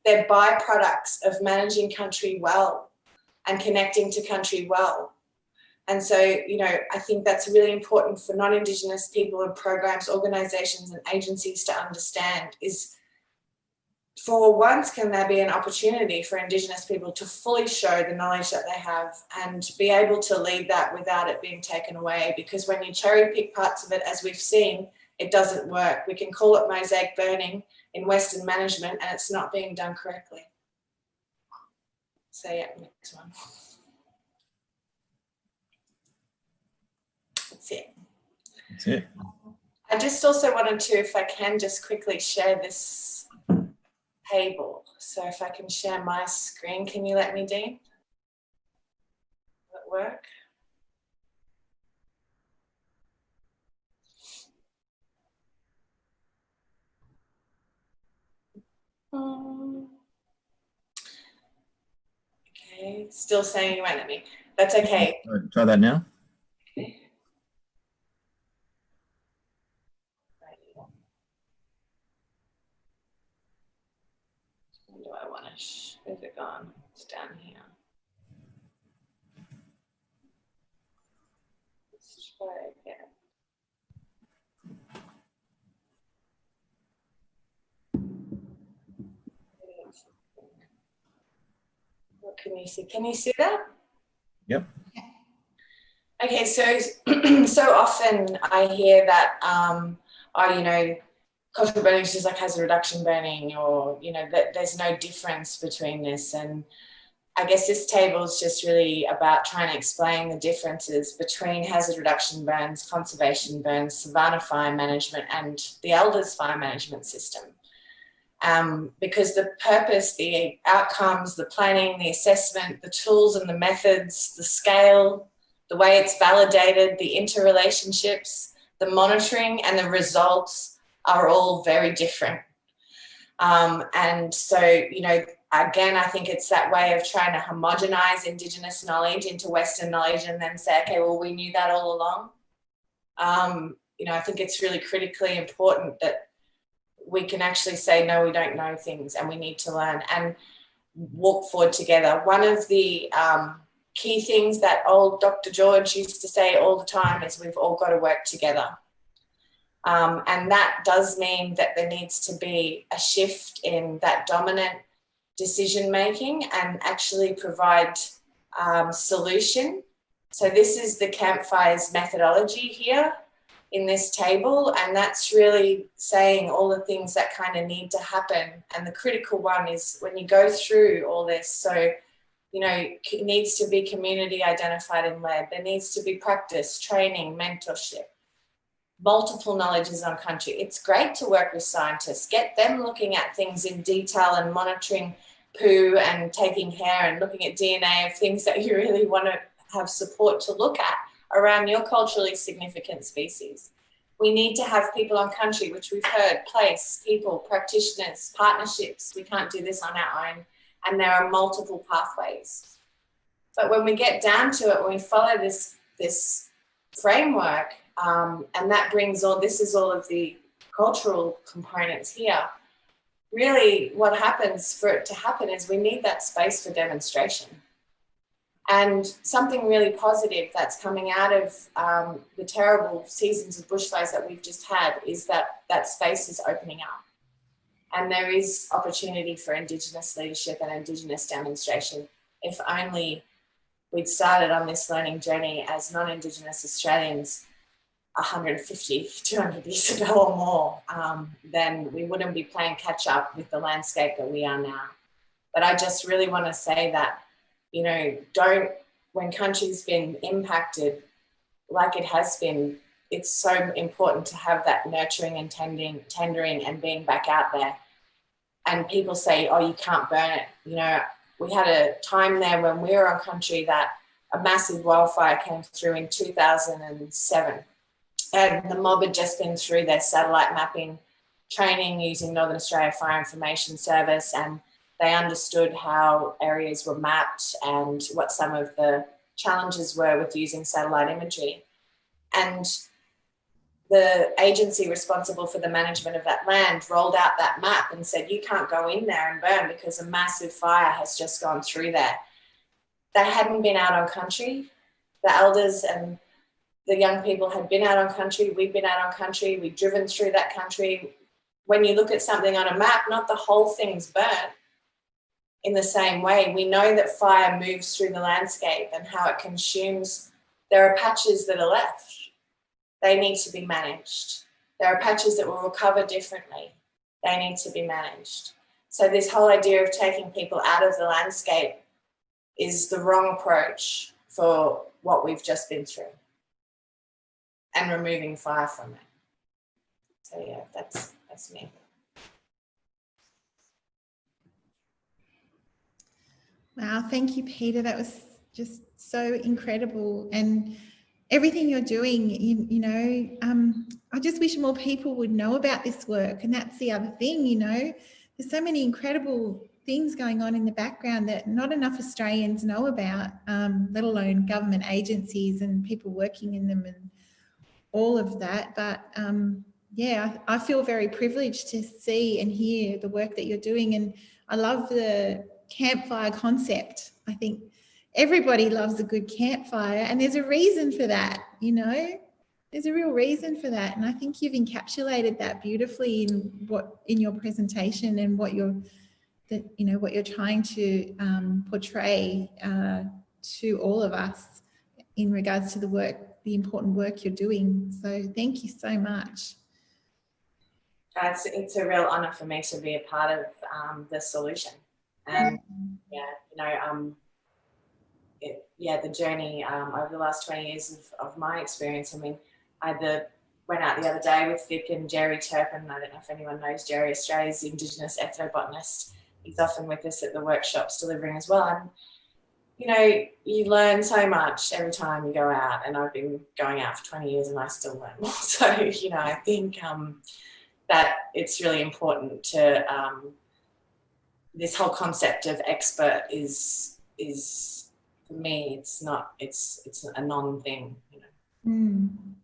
They're byproducts of managing country well and connecting to country well. And so, you know, I think that's really important for non-Indigenous people and programs, organisations and agencies to understand is, for once, can there be an opportunity for Indigenous people to fully show the knowledge that they have and be able to lead that without it being taken away? Because when you cherry pick parts of it, as we've seen, it doesn't work. We can call it mosaic burning in Western management and it's not being done correctly. So yeah, next one. That's it. That's it. I just also wanted to, if I can, just quickly share this table. So if I can share my screen, can you let me, Dean? Will it work? Okay, still saying you won't let me. That's okay. Try that now. Okay. Where do I want to? Where's it gone? It's down here. Let's try again. What can you see? Can you see that? Yep. Okay, so so often I hear that, you know, cultural burning is just like hazard reduction burning, or, you know, that there's no difference between this. And I guess this table is just really about trying to explain the differences between hazard reduction burns, conservation burns, savanna fire management, and the elders fire management system. because the purpose, the outcomes, the planning, the assessment, the tools and the methods, the scale, the way it's validated, the interrelationships, the monitoring and the results are all very different. And so, you know, again, I think it's that way of trying to homogenize Indigenous knowledge into Western knowledge and then say, okay, well, we knew that all along. You know, I think it's really critically important that we can actually say, no, we don't know things and we need to learn and walk forward together. One of the key things that old Dr. George used to say all the time is we've all got to work together. And that does mean that there needs to be a shift in that dominant decision making and actually provide solution. So this is the campfires methodology here in this table, and that's really saying all the things that kind of need to happen. And the critical one is when you go through all this, so, you know, it needs to be community identified and led. There needs to be practice, training, mentorship, multiple knowledges on country. It's great to work with scientists, get them looking at things in detail and monitoring poo and taking hair and looking at DNA of things that you really want to have support to look at around your culturally significant species. We need to have people on country, which we've heard, place, people, practitioners, partnerships. We can't do this on our own. And there are multiple pathways. But when we get down to it, when we follow this framework, and that brings all, this is all of the cultural components here, really what happens for it to happen is we need that space for demonstration. And something really positive that's coming out of the terrible seasons of bushfires that we've just had is that that space is opening up. And there is opportunity for Indigenous leadership and Indigenous demonstration. If only we'd started on this learning journey as non-Indigenous Australians 150, 200 years ago or more, then we wouldn't be playing catch up with the landscape that we are now. But I just really want to say that, you know, when country's been impacted like it has been, it's so important to have that nurturing and tendering and being back out there. And people say, oh, you can't burn it. You know, we had a time there when we were on country that a massive wildfire came through in 2007. And the mob had just been through their satellite mapping training using Northern Australia Fire Information Service, and they understood how areas were mapped and what some of the challenges were with using satellite imagery. And the agency responsible for the management of that land rolled out that map and said, you can't go in there and burn because a massive fire has just gone through there. They hadn't been out on country. The elders and the young people had been out on country. We'd been out on country. We'd driven through that country. When you look at something on a map, not the whole thing's burnt. In the same way, we know that fire moves through the landscape and how it consumes. There are patches that are left. They need to be managed. There are patches that will recover differently. They need to be managed. So this whole idea of taking people out of the landscape is the wrong approach for what we've just been through and removing fire from it. So yeah, that's me. Wow, thank you, Peter. That was just so incredible. And everything you're doing, you know, I just wish more people would know about this work. And that's the other thing, you know, there's so many incredible things going on in the background that not enough Australians know about, let alone government agencies and people working in them and all of that. But yeah, I feel very privileged to see and hear the work that you're doing. And I love the campfire concept. I think everybody loves a good campfire, and there's a reason for that, you know, there's a real reason for that. And I think you've encapsulated that beautifully in your presentation and what you're trying to portray to all of us in regards to the important work you're doing. So thank you so much. It's a real honour for me to be a part of the solution. And yeah, you know, the journey over the last 20 years of my experience. I mean, I had the went out the other day with Vic and Jerry Turpin. I don't know if anyone knows Jerry, Australia's Indigenous ethnobotanist. He's often with us at the workshops delivering as well. And, you know, you learn so much every time you go out, and I've been going out for 20 years and I still learn more. So, you know, I think that it's really important to, this whole concept of expert is for me, it's a non-thing, you know. And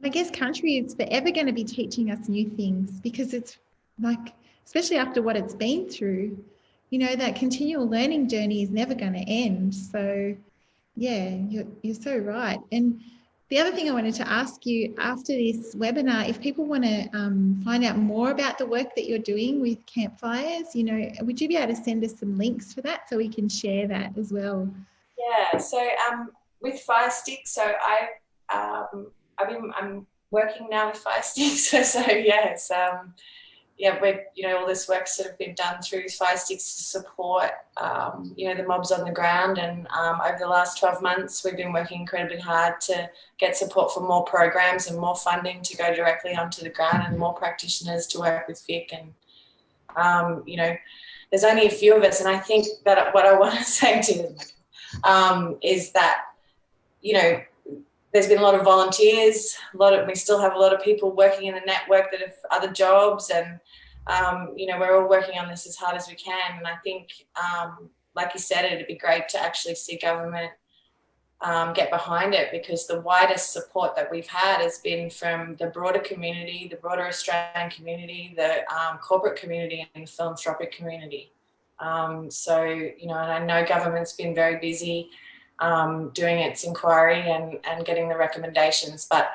I guess country is forever going to be teaching us new things, because it's like, especially after what it's been through, you know, that continual learning journey is never going to end. So yeah, you're so right. And the other thing I wanted to ask you after this webinar, if people want to find out more about the work that you're doing with campfires, you know, would you be able to send us some links for that so we can share that as well? Yeah, so with Firesticks, so I'm working now with Firesticks, so yes, yeah, you know, all this work's sort of been done through Firesticks to support, you know, the mobs on the ground. And over the last 12 months, we've been working incredibly hard to get support for more programs and more funding to go directly onto the ground, and more practitioners to work with Vic. And, you know, there's only a few of us. And I think that what I want to say to them is that, you know, there's been a lot of volunteers, we still have a lot of people working in the network that have other jobs, and, you know, we're all working on this as hard as we can. And I think, like you said, it'd be great to actually see government get behind it, because the widest support that we've had has been from the broader community, the broader Australian community, the corporate community, and the philanthropic community. So, you know, and I know government's been very busy doing its inquiry and getting the recommendations, but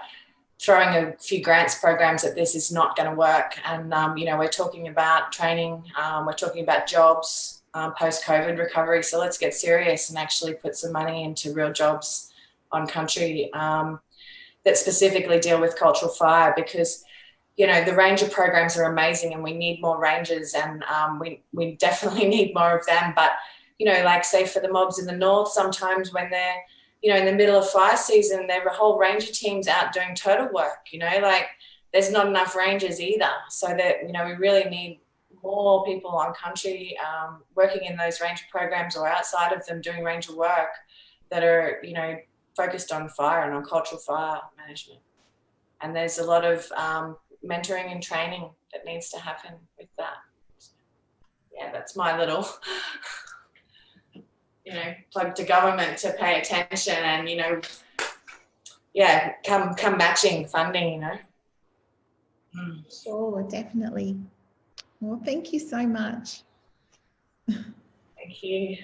throwing a few grants programs at this is not going to work. And, you know, we're talking about training, we're talking about jobs, post-COVID recovery. So let's get serious and actually put some money into real jobs on country that specifically deal with cultural fire, because, you know, the ranger programs are amazing and we need more rangers, and we definitely need more of them. But, you know, like say for the mobs in the north, sometimes when they're, you know, in the middle of fire season, there are whole ranger teams out doing total work, you know, like there's not enough rangers either. So that, you know, we really need more people on country working in those ranger programs or outside of them doing ranger work that are, you know, focused on fire and on cultural fire management. And there's a lot of mentoring and training that needs to happen with that. So, yeah, that's my little... you know, plug to government to pay attention and, you know, yeah, come matching funding, you know. Sure, definitely. Well, thank you so much. Thank you.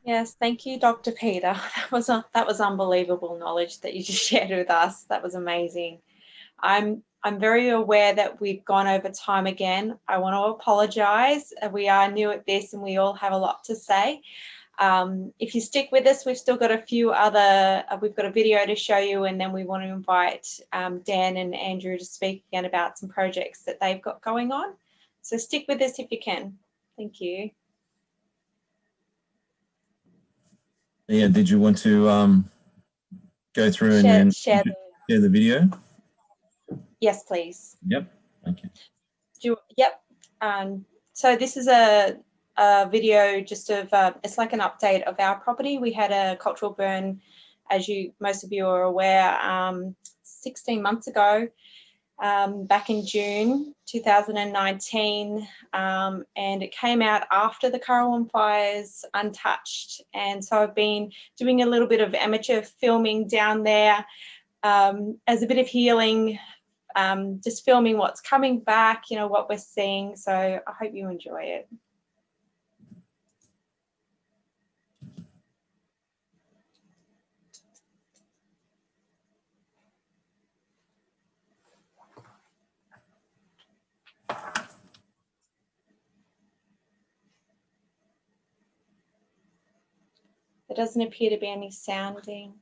Yes, thank you, Dr. Peta. That was unbelievable knowledge that you just shared with us. That was amazing. I'm very aware that we've gone over time again. I want to apologise. We are new at this and we all have a lot to say. If you stick with us, we've still got a few other, we've got a video to show you, and then we want to invite Dan and Andrew to speak again about some projects that they've got going on. So stick with us if you can. Thank you. Yeah, did you want to go through and then share the video? Yes, please. Yep. Thank you. Yep. So this is a video just of, it's like an update of our property. We had a cultural burn, as most of you are aware, 16 months ago, back in June 2019, and it came out after the Currawong fires, untouched. And so I've been doing a little bit of amateur filming down there as a bit of healing, just filming what's coming back, you know, what we're seeing. So I hope you enjoy it. There doesn't appear to be any sounding.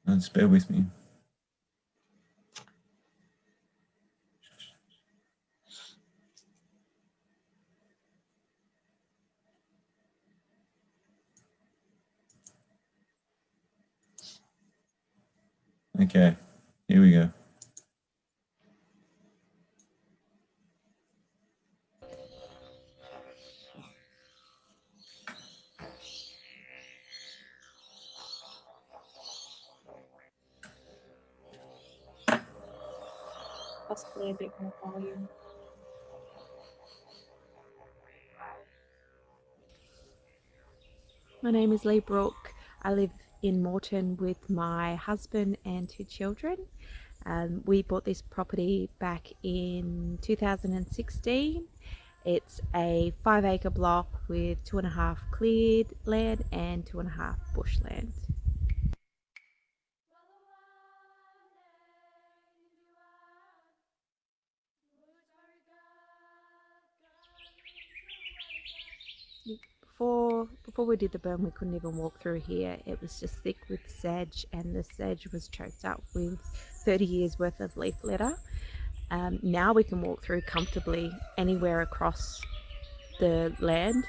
Just bear with me. Okay, here we go. Possibly a bit more volume. My name is Lee Brooke. I live in Moreton with my husband and 2 children. We bought this property back in 2016. It's a 5-acre block with 2.5 cleared land and 2.5 bushland. Before we did the burn, we couldn't even walk through here. It was just thick with sedge, and the sedge was choked up with 30 years worth of leaf litter. Now we can walk through comfortably anywhere across the land.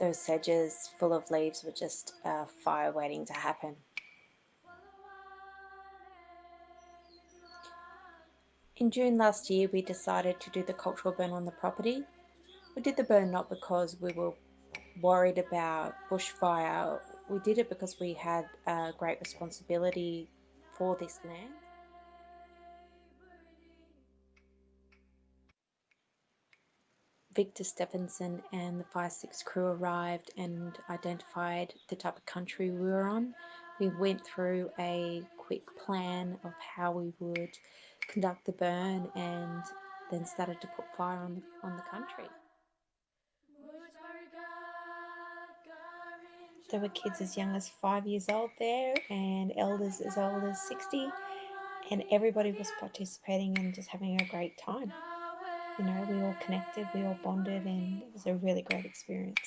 Those sedges full of leaves were just a fire waiting to happen. In June last year, we decided to do the cultural burn on the property. We did the burn not because we were worried about bushfire. We did it because we had a great responsibility for this land. Victor Stephenson and the Firesticks crew arrived and identified the type of country we were on. We went through a quick plan of how we would conduct the burn and then started to put fire on the country. There were kids as young as 5 years old there and elders as old as 60, and everybody was participating and just having a great time. You know, we all connected, we all bonded, and it was a really great experience.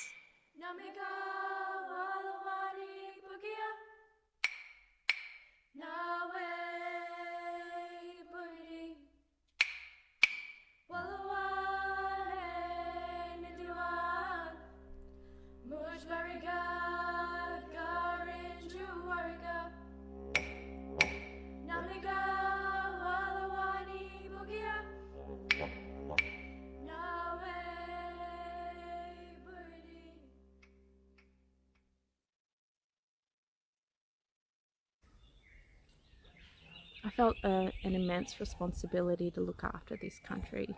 I felt an immense responsibility to look after this country.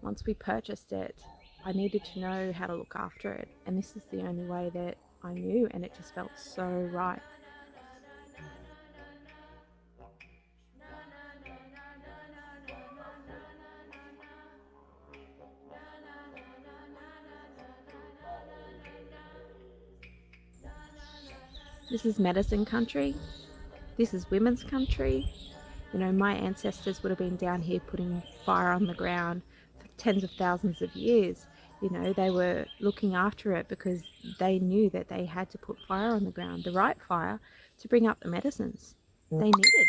Once we purchased it, I needed to know how to look after it, and this is the only way that I knew, and it just felt so right. This is medicine country. This is women's country. You know, my ancestors would have been down here putting fire on the ground for tens of thousands of years. You know, they were looking after it because they knew that they had to put fire on the ground, the right fire, to bring up the medicines they needed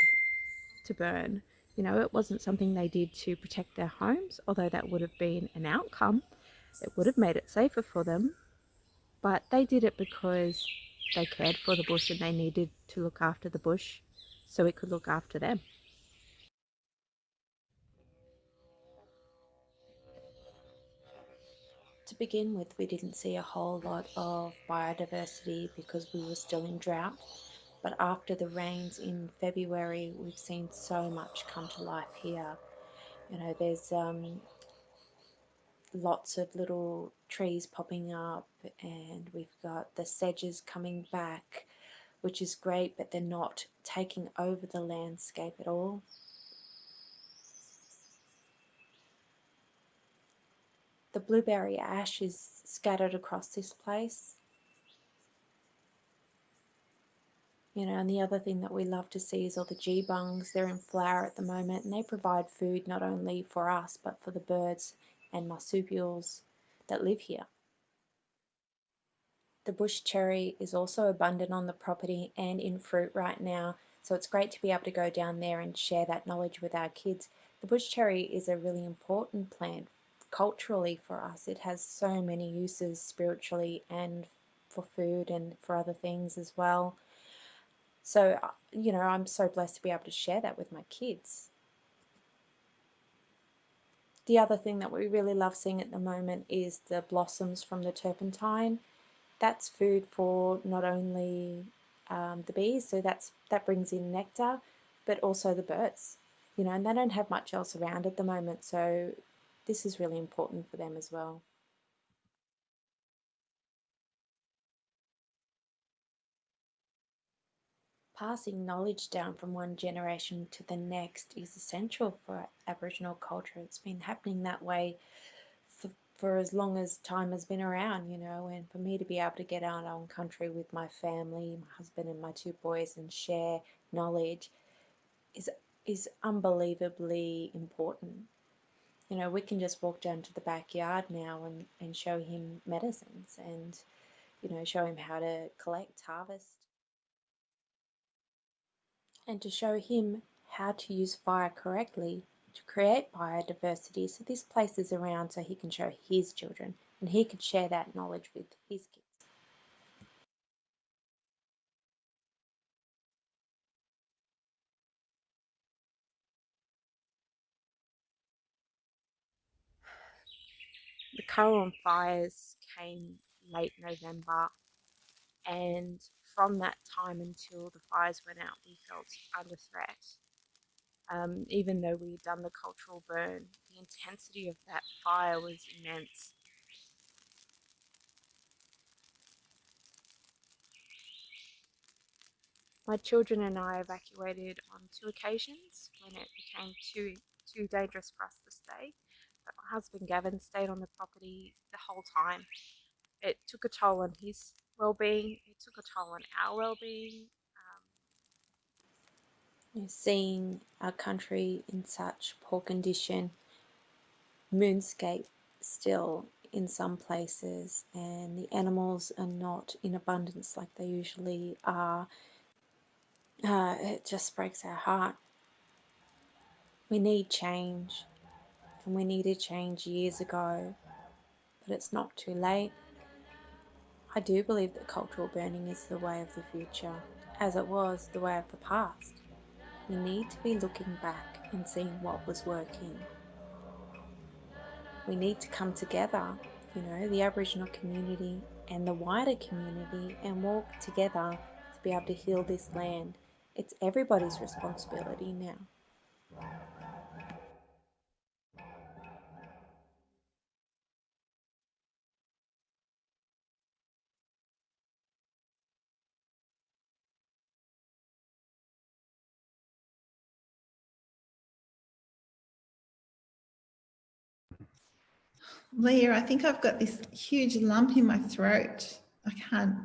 to burn. You know, it wasn't something they did to protect their homes, although that would have been an outcome. It would have made it safer for them, but they did it because they cared for the bush and they needed to look after the bush so it could look after them. To begin with, we didn't see a whole lot of biodiversity because we were still in drought. But after the rains in February, we've seen so much come to life here. You know, there's lots of little trees popping up, and we've got the sedges coming back, which is great, but they're not taking over the landscape at all. The blueberry ash is scattered across this place. You know, and the other thing that we love to see is all the geebungs. They're in flower at the moment, and they provide food not only for us, but for the birds and marsupials that live here. The bush cherry is also abundant on the property and in fruit right now, so it's great to be able to go down there and share that knowledge with our kids. The bush cherry is a really important plant culturally for us. It has so many uses spiritually and for food and for other things as well. So, you know, I'm so blessed to be able to share that with my kids. The other thing that we really love seeing at the moment is the blossoms from the turpentine. That's food for not only the bees, so that brings in nectar, but also the birds. You know, and they don't have much else around at the moment, so this is really important for them as well. Passing knowledge down from one generation to the next is essential for Aboriginal culture. It's been happening that way for as long as time has been around, you know, and for me to be able to get out on country with my family, my husband and my 2 boys, and share knowledge is unbelievably important. You know, we can just walk down to the backyard now and show him medicines and, you know, show him how to collect, harvest, and to show him how to use fire correctly to create biodiversity. So this place is around so he can show his children and he could share that knowledge with his kids. The Currawong fires came late November, and from that time until the fires went out, we felt under threat. Even though we had done the cultural burn, the intensity of that fire was immense. My children and I evacuated on 2 occasions when it became too dangerous for us to stay. But my husband Gavin stayed on the property the whole time. It took a toll on his well-being. It took a toll on our well-being. Seeing our country in such poor condition, moonscape still in some places, and the animals are not in abundance like they usually are, it just breaks our heart. We need change, and we needed change years ago, but it's not too late. I do believe that cultural burning is the way of the future, as it was the way of the past. We need to be looking back and seeing what was working. We need to come together, you know, the Aboriginal community and the wider community, and walk together to be able to heal this land. It's everybody's responsibility now. Leah, I think I've got this huge lump in my throat. I can't.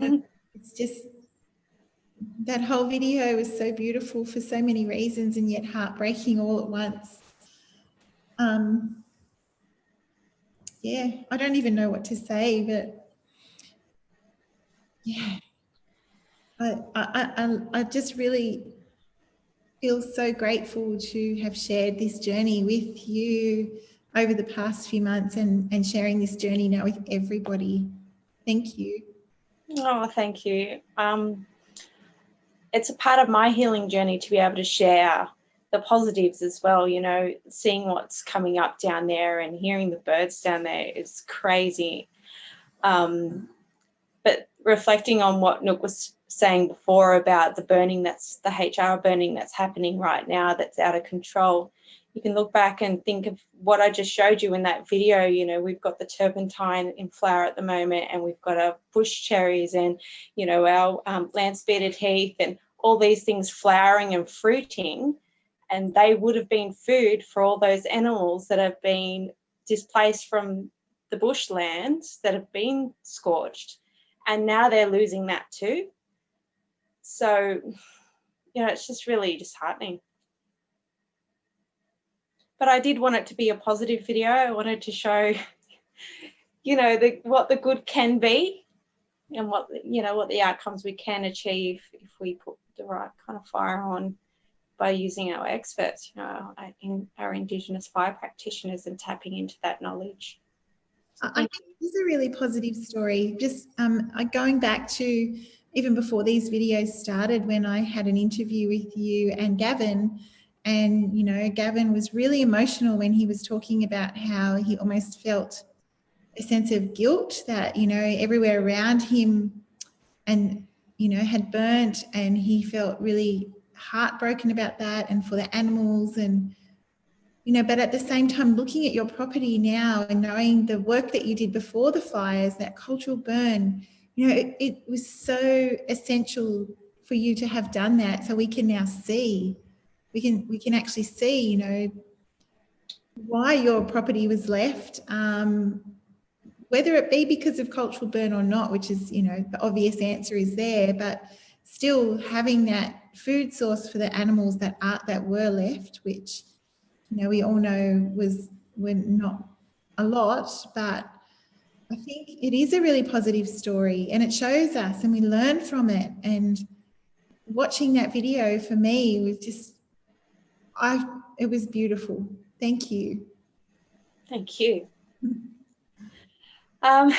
It's just, that whole video was so beautiful for so many reasons and yet heartbreaking all at once. Yeah, I don't even know what to say, but yeah, I just really feel so grateful to have shared this journey with you over the past few months and sharing this journey now with everybody. Thank you. Oh, thank you. It's a part of my healing journey to be able to share the positives as well, you know, seeing what's coming up down there and hearing the birds down there is crazy. But reflecting on what Nook was saying before about the burning, that's the HR burning that's happening right now, that's out of control. You can look back and think of what I just showed you in that video. You know, we've got the turpentine in flower at the moment, and we've got our bush cherries and, you know, our land-speeded heath and all these things flowering and fruiting, and they would have been food for all those animals that have been displaced from the bushlands that have been scorched. And now they're losing that too. So, you know, it's just really disheartening. But I did want it to be a positive video. I wanted to show, you know, what the good can be and what, you know, what the outcomes we can achieve if we put the right kind of fire on by using our experts, you know, our Indigenous fire practitioners, and tapping into that knowledge. So I thank think it is a really positive story. Just going back to even before these videos started, when I had an interview with you and Gavin, and, you know, Gavin was really emotional when he was talking about how he almost felt a sense of guilt that, you know, everywhere around him and, you know, had burnt, and he felt really heartbroken about that and for the animals. And, you know, but at the same time, looking at your property now and knowing the work that you did before the fires, that cultural burn, you know, it was so essential for you to have done that. So we can now see, we can actually see, you know, why your property was left, whether it be because of cultural burn or not, which is, you know, the obvious answer is there, but still having that food source for the animals that were left, which, you know, we all know were not a lot, but I think it is a really positive story, and it shows us and we learn from it. And watching that video for me was just, it was beautiful. Thank you. Thank you. All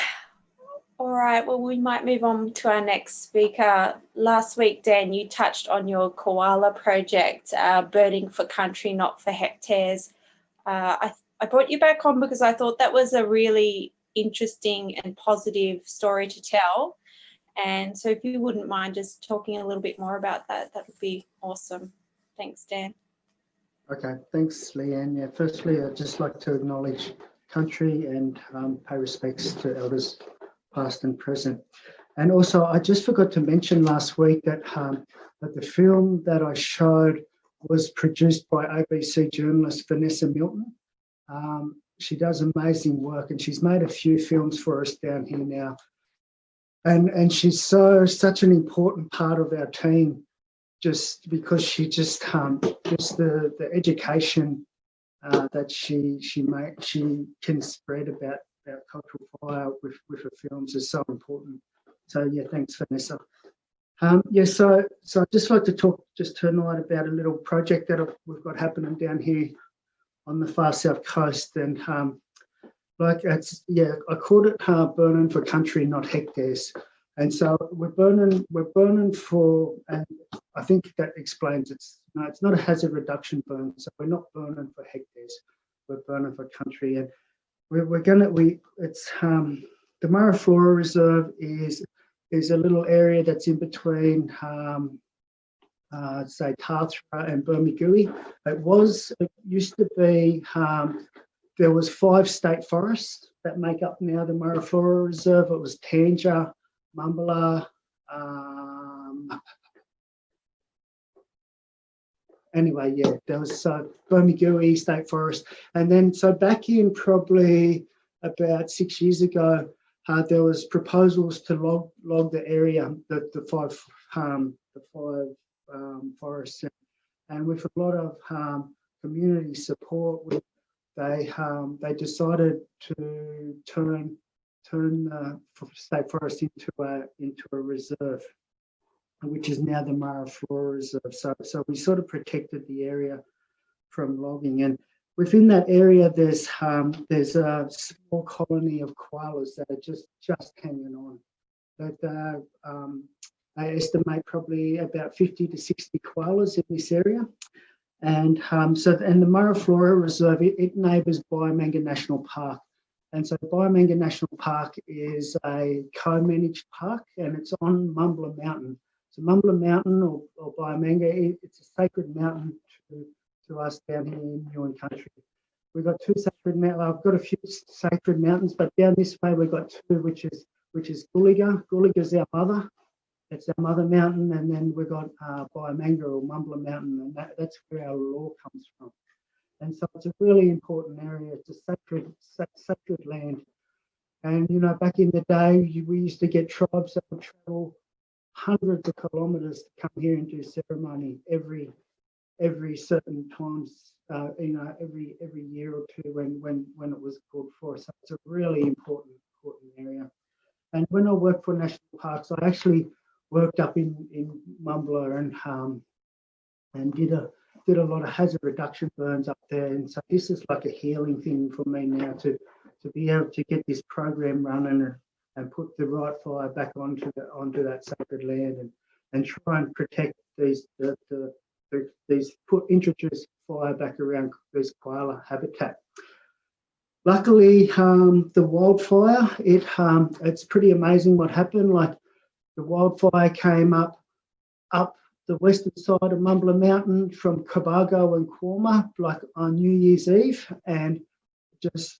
right, well, we might move on to our next speaker. Last week, Dan, you touched on your koala project, Birding for Country, Not for Hectares. I brought you back on because I thought that was a really interesting and positive story to tell. And so if you wouldn't mind just talking a little bit more about that, that would be awesome. Thanks, Dan. Okay, thanks, Leanne. Yeah, firstly, I'd just like to acknowledge country and pay respects to elders past and present. And also, I just forgot to mention last week that, that the film that I showed was produced by ABC journalist Vanessa Milton. She does amazing work, and she's made a few films for us down here now. And she's such an important part of our team, just because she just the education that she can spread about cultural fire with her films is so important. So yeah, thanks, Vanessa. Yeah, so I'd just like to talk just tonight about a little project that we've got happening down here on the far south coast, and like it's, yeah, I called it burning for country, not hectares. And so we're burning for, and I think that explains it's not a hazard reduction burn. So we're not burning for hectares, we're burning for country. And it's the Mauriflora Reserve is a little area that's in between say Tathra and Bermagui. It used to be, there was 5 state forests that make up now the Mauriflora Reserve. It was Tanger, Mumbala, anyway, yeah, there was Bermagui State Forest. And then, so back in probably about 6 years ago, there was proposals to log the area, the five forests. And with a lot of community support, they decided to turn the state forest into a reserve, which is now the Mauriflora Reserve. So we sort of protected the area from logging, and within that area there's a small colony of koalas that are just hanging on. That I estimate probably about 50 to 60 koalas in this area. And the Mauriflora Reserve, it neighbours Byamanga National Park. And so Byamanga National Park is a co-managed park, and it's on Mumbla Mountain. So Mumbla Mountain or Byamanga, it's a sacred mountain to us down here in Newen country. We've got 2 sacred mountains. I've got a few sacred mountains, but down this way we've got 2, which is Gulliga. Gulliga's our mother. It's our mother mountain, and then we've got Byamanga or Mumbla Mountain, and that's where our law comes from. And so it's a really important area. It's a sacred land. And, you know, back in the day, we used to get tribes that would travel hundreds of kilometres to come here and do ceremony every certain times, you know, every year or two when it was called for. So it's a really important area. And when I worked for national parks, I actually worked up in Mumbla and did a lot of hazard reduction burns up there. And so this is like a healing thing for me now to to be able to get this program running and put the right fire back onto that sacred land and try and protect introduce fire back around this koala habitat. Luckily, the wildfire, it's pretty amazing what happened. Like the wildfire came up the western side of Mumbler Mountain from Cobargo and Quorma, like on New Year's Eve, and just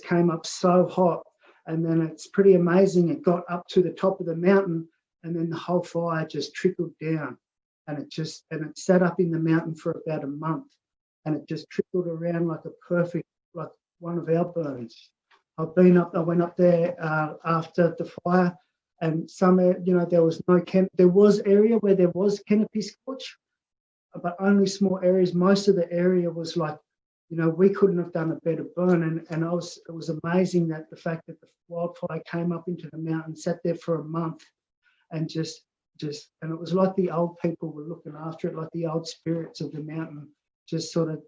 came up so hot. And then it's pretty amazing. It got up to the top of the mountain, and then the whole fire just trickled down, and it sat up in the mountain for about a month, and it just trickled around like like one of our burns. I went up there after the fire, and there was area where there was canopy scorch, but only small areas. Most of the area was like, we couldn't have done a better burn, and it was amazing that the fact that the wildfire came up into the mountain, sat there for a month, and and it was like the old people were looking after it, like the old spirits of the mountain, just sort of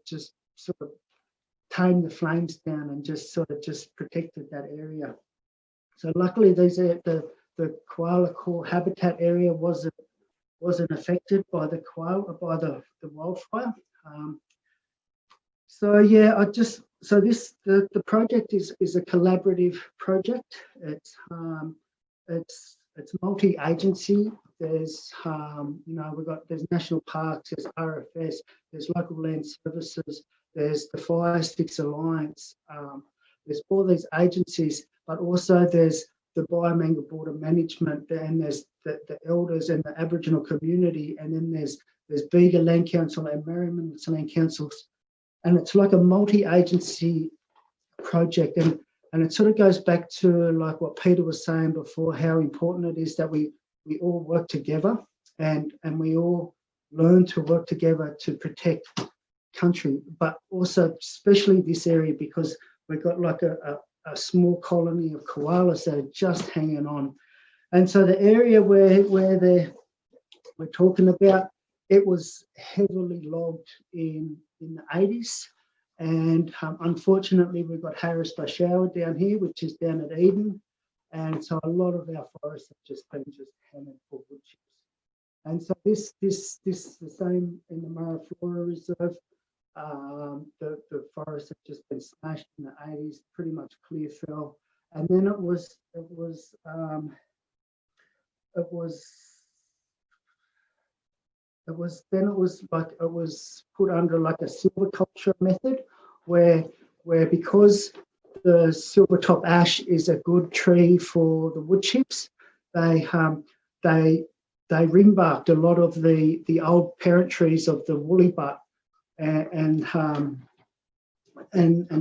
tamed the flames down and just protected that area. So luckily, the koala core habitat area wasn't affected by the wildfire. The project is a collaborative project. It's multi-agency. There's there's national parks, there's RFS, there's local land services, there's the Firesticks Alliance. There's all these agencies, but also there's the Biomangle Border Management, and there's the elders and the Aboriginal community, and then there's Bega Land Council and Merriman's Land Councils, and it's like a multi-agency project, and it sort of goes back to like what Peter was saying before, how important it is that we all work together and we all learn to work together to protect country, but also especially this area, because we've got like a small colony of koalas that are just hanging on. And so the area where we're talking about, it was heavily logged in the 80s. And unfortunately, we've got Harris by Shower down here, which is down at Eden. And so a lot of our forests have just been hammered for wood chips. And so this is the same in the Mauriflora Reserve. The forests have just been smashed in the 80s, pretty much clear fell. And then it was put under like a silviculture method, where because the silvertop ash is a good tree for the wood chips, they ring-barked a lot of the old parent trees of the woolly butt and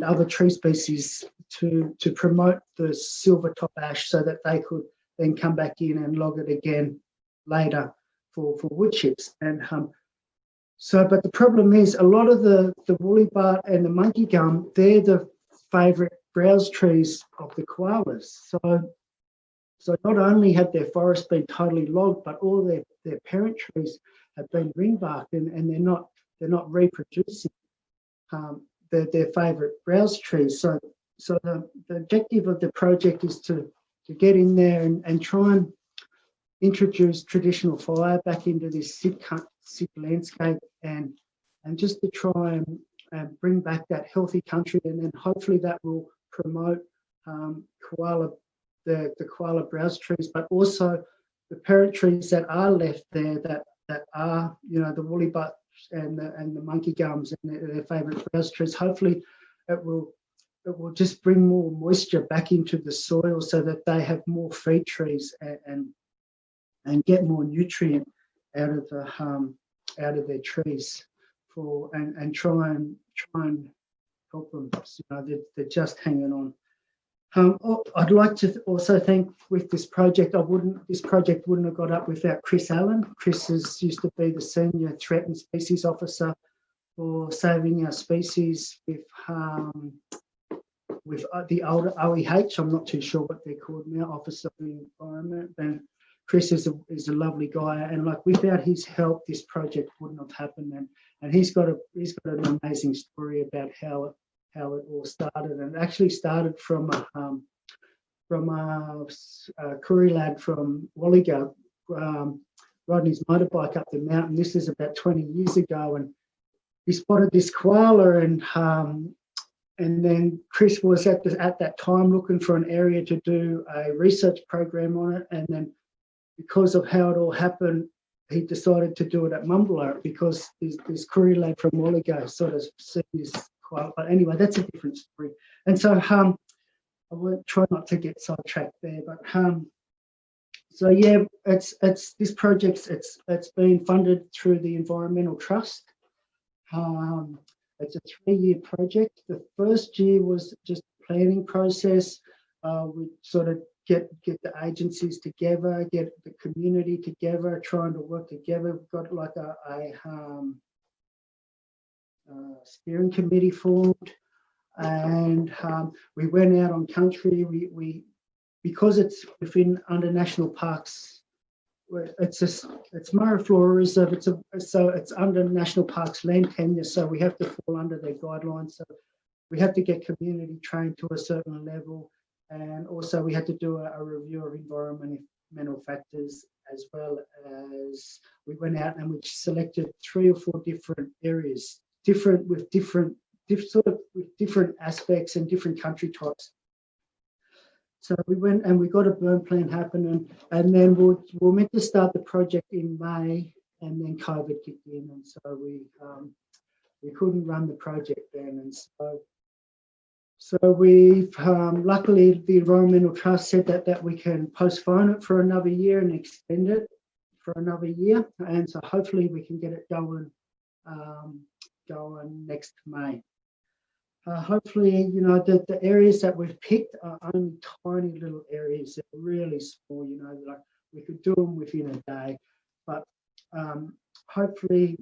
other tree species to promote the silvertop ash, so that they could then come back in and log it again later for wood chips. And but the problem is, a lot of the woolly butt and the monkey gum, they're the favourite browse trees of the koalas. So not only have their forests been totally logged, but all their parent trees have been ring-barked, and they're not reproducing their favourite browse trees. So the objective of the project is to get in there and try and introduce traditional fire back into this sick landscape, and just to try and bring back that healthy country, and then hopefully that will promote the koala browse trees, but also the parent trees that are left there that are the woolly butts and the monkey gums and their favourite browse trees. Hopefully it will just bring more moisture back into the soil, so that they have more feed trees and get more nutrient out of their trees and try and help them. They're just hanging on. I'd like to also thank, with this project, this project wouldn't have got up without Chris Allen. Chris used to be the Senior Threatened Species Officer for saving our species with the older OEH. I'm not too sure what they're called now, Officer of the Environment. And Chris is a lovely guy, and like without his help, this project wouldn't have happened. And he's got an amazing story about how how it all started. And it actually started from a Koori lad from Walliga riding his motorbike up the mountain. This is about 20 years ago, and he spotted this koala, and then Chris was at that time looking for an area to do a research program on it, and then because of how it all happened, he decided to do it at Mumble because this Koori lad from Walliga sort of seen this koala. But anyway, that's a different story. And so I won't try not to get sidetracked there, but so yeah, it's this project. It's been funded through the Environmental Trust. It's a 3-year project. The first year was just a planning process. We sort of get the agencies together, get the community together, trying to work together. We've got like a steering committee formed, and we went out on country. We because it's under national parks. It's Mauriflora Reserve. So it's under national parks land tenure. So we have to fall under their guidelines. So we have to get community trained to a certain level, and also we had to do a review of environmental factors, as well as we went out and we selected 3 or 4 different areas, with different aspects and different country types. So we went and we got a burn plan happening, and then we were meant to start the project in May, and then COVID kicked in, and so we couldn't run the project then, and so we've luckily the Environmental Trust said that we can postpone it for another year and extend it for another year, and so hopefully we can get it going next May. Hopefully, you know, the areas that we've picked are only tiny little areas. They're really small, you know, like we could do them within a day, but hopefully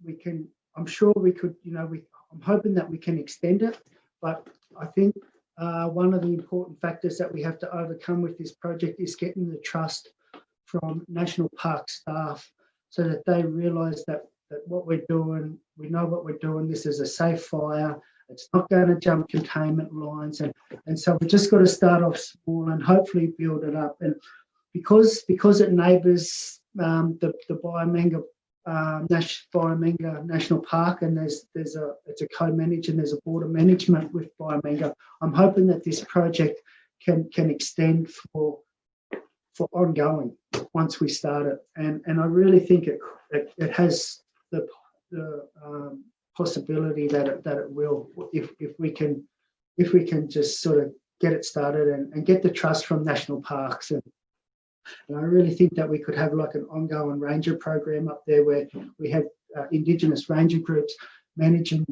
we can, I'm sure we could, you know, I'm hoping that we can extend it, but I think one of the important factors that we have to overcome with this project is getting the trust from national park staff so that they realise that what we're doing, we know what we're doing, this is a safe fire, it's not going to jump containment lines, and so we just got to start off small and hopefully build it up. And because it neighbours the Byamanga National Park, and it's a co-managed and there's a border management with Byamanga, I'm hoping that this project can extend for ongoing once we start it, and I really think it has the possibility that it will, if we can just sort of get it started and get the trust from national parks, and I really think that we could have like an ongoing ranger program up there where we have Indigenous ranger groups managing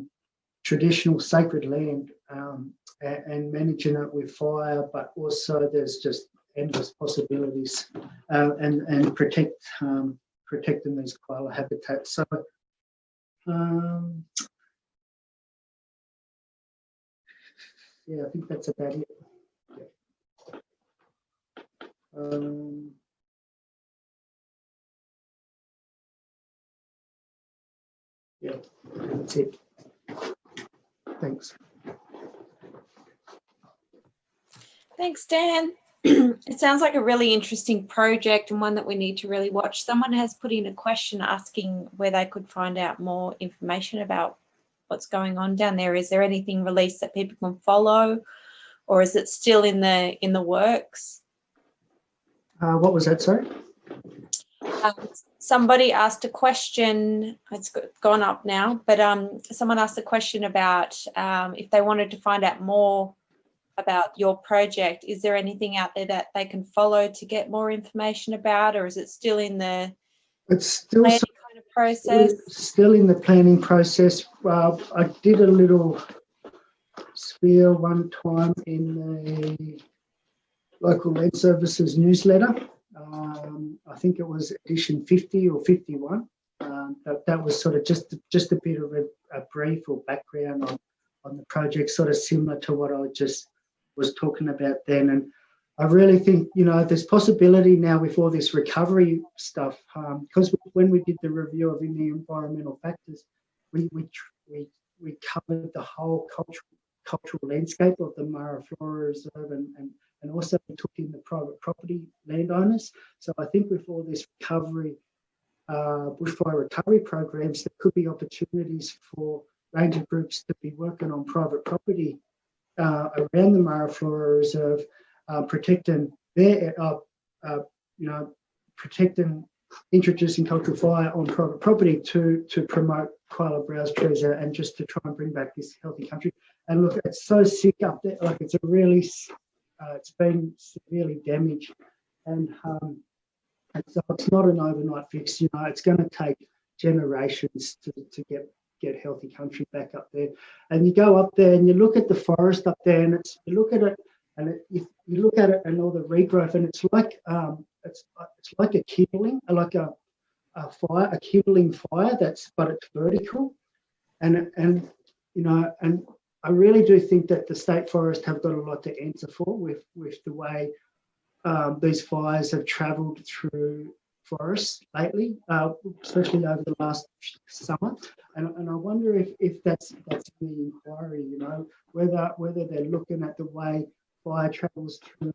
traditional sacred land and managing it with fire, but also there's just endless possibilities and protecting these koala habitats. So yeah, I think that's about it. Yeah, that's it. Thanks. Thanks, Dan. It sounds like a really interesting project and one that we need to really watch. Someone has put in a question asking where they could find out more information about what's going on down there. Is there anything released that people can follow, or is it still in the works? What was that, sorry? Somebody asked a question, it's gone up now, but someone asked a question about if they wanted to find out more about your project. Is there anything out there that they can follow to get more information about, or is it still in the planning kind of process? Still in the planning process. I did a little spiel one time in the local land services newsletter. I think it was edition 50 or 51. That was sort of just a bit of a brief or background on the project, sort of similar to what I just was talking about then. And I really think, you know, there's possibility now with all this recovery stuff, because when we did the review of the environmental factors, we covered the whole cultural landscape of the Mauriflora Reserve, and also took in the private property landowners. So I think with all this recovery, bushfire recovery programs, there could be opportunities for ranger groups to be working on private property around the Mauriflora Reserve, protecting their, protecting, introducing cultural fire on private property to promote koala browse trees and just to try and bring back this healthy country. And look, it's so sick up there. Like it's a really, it's been severely damaged, and so it's not an overnight fix. You know, it's going to take generations to get healthy country back up there. And you go up there and you look at the forest up there, and you look at it and all the regrowth, and it's like a kindling, like a fire, a kindling fire but it's vertical, and I really do think that the state forest have got a lot to answer for with the way these fires have travelled through forests lately, especially over the last summer. And I wonder if that's in the inquiry, you know, whether they're looking at the way fire travels through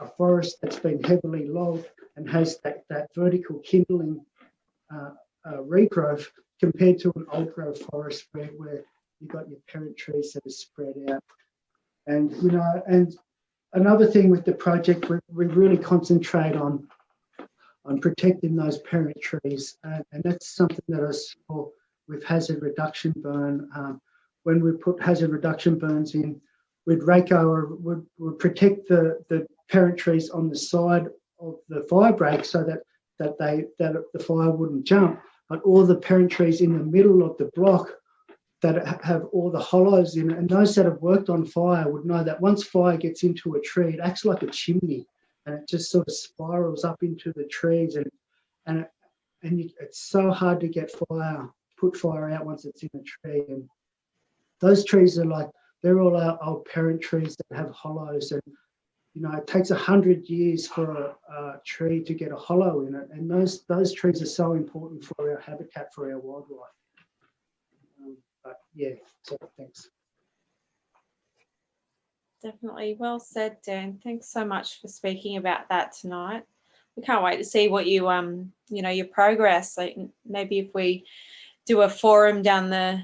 a forest that's been heavily logged and has that vertical kindling regrowth compared to an old growth forest where you've got your parent trees that are spread out. And, you know, and another thing with the project, we really concentrate on protecting those parent trees. And that's something that I saw with hazard reduction burn. When we put hazard reduction burns in, we'd would protect the parent trees on the side of the fire break so that the fire wouldn't jump. But all the parent trees in the middle of the block that have all the hollows in it, and those that have worked on fire would know that once fire gets into a tree, it acts like a chimney, and it just sort of spirals up into the trees, and it's so hard to put fire out once it's in a tree. And those trees they're all our old parent trees that have hollows, and you know, it takes 100 years for a tree to get a hollow in it, and those trees are so important for our habitat, for our wildlife. But yeah, so thanks. Definitely. Well said, Dan. Thanks so much for speaking about that tonight. We can't wait to see what you, your progress. Like maybe if we do a forum down the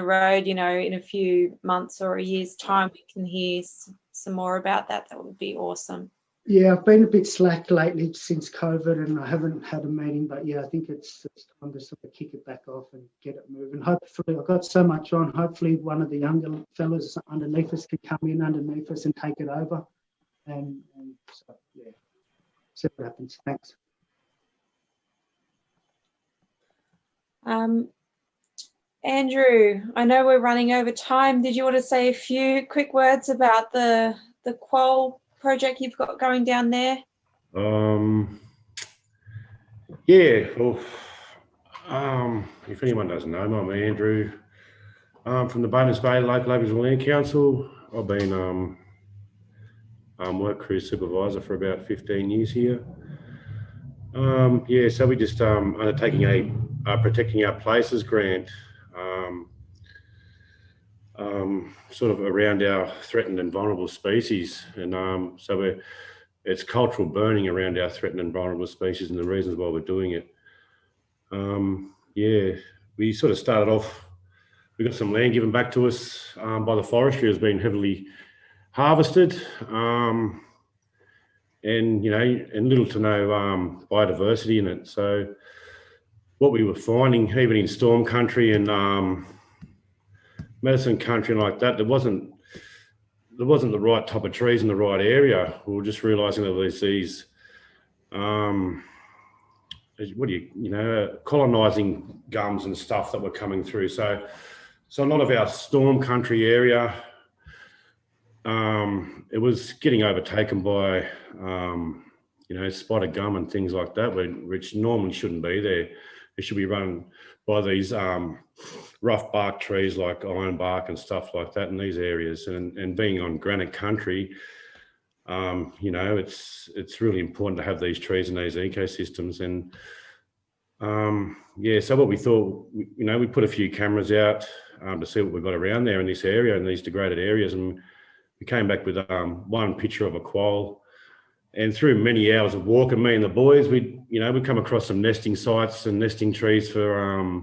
road, you know, in a few months or a year's time, we can hear some more about that. That would be awesome. Yeah, I've been a bit slack lately since COVID, and I haven't had a meeting, but yeah, I think it's time to sort of kick it back off and get it moving. Hopefully, I've got so much on. Hopefully, one of the younger fellas underneath us can come in underneath us and take it over. And so, yeah, see what happens. Thanks. Andrew, I know we're running over time. Did you want to say a few quick words about the quoll project you've got going down there? Yeah, well, if anyone doesn't know, I'm Andrew from the Bonus Bay Local Aboriginal Land Council. I've been work crew supervisor for about 15 years here. Yeah, so we just undertaking a Protecting Our Places grant, sort of around our threatened and vulnerable species, and so it's cultural burning around our threatened and vulnerable species, and the reasons why we're doing it. Yeah, we sort of started off, we got some land given back to us by the forestry. Has been heavily harvested, and you know, and little to no biodiversity in it. So what we were finding, even in storm country and medicine country and like that, there wasn't the right type of trees in the right area. We were just realising that there's these, colonising gums and stuff that were coming through. So a lot of our storm country area, it was getting overtaken by, spotted gum and things like that, which normally shouldn't be there. It should be run by these rough bark trees like ironbark and stuff like that in these areas. And being on granite country, it's really important to have these trees in these ecosystems. And so what we thought, we put a few cameras out to see what we've got around there in this area, in these degraded areas. And we came back with one picture of a quoll. And through many hours of walking, me and the boys, we come across some nesting sites and nesting trees for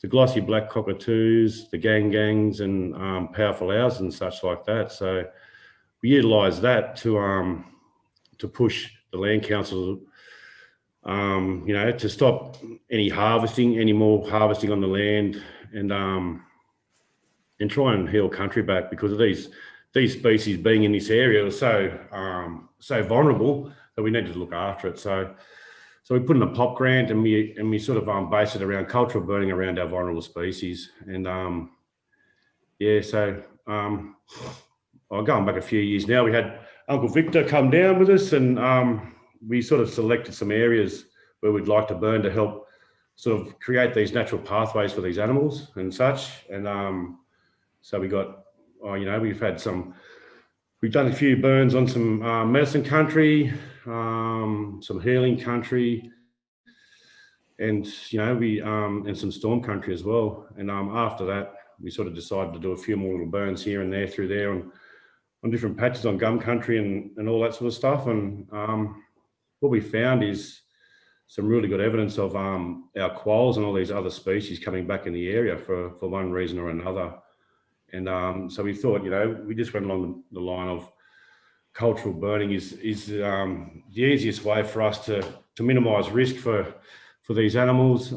the glossy black cockatoos, the gangs, and powerful owls and such like that. So we utilised that to push the land council, to stop any more harvesting on the land, and try and heal country back, because of these species being in this area are so vulnerable that we need to look after it. So we put in a POP grant, and we sort of base it around cultural burning around our vulnerable species. And going back a few years now, we had Uncle Victor come down with us, and we sort of selected some areas where we'd like to burn to help sort of create these natural pathways for these animals and such. And so we got, we've done a few burns on some medicine country, some healing country, and and some storm country as well. And after that, we sort of decided to do a few more little burns here and there through there on different patches on gum country and all that sort of stuff. And what we found is some really good evidence of our quolls and all these other species coming back in the area for one reason or another. And so we thought, we just went along the line of cultural burning is the easiest way for us to minimise risk for these animals,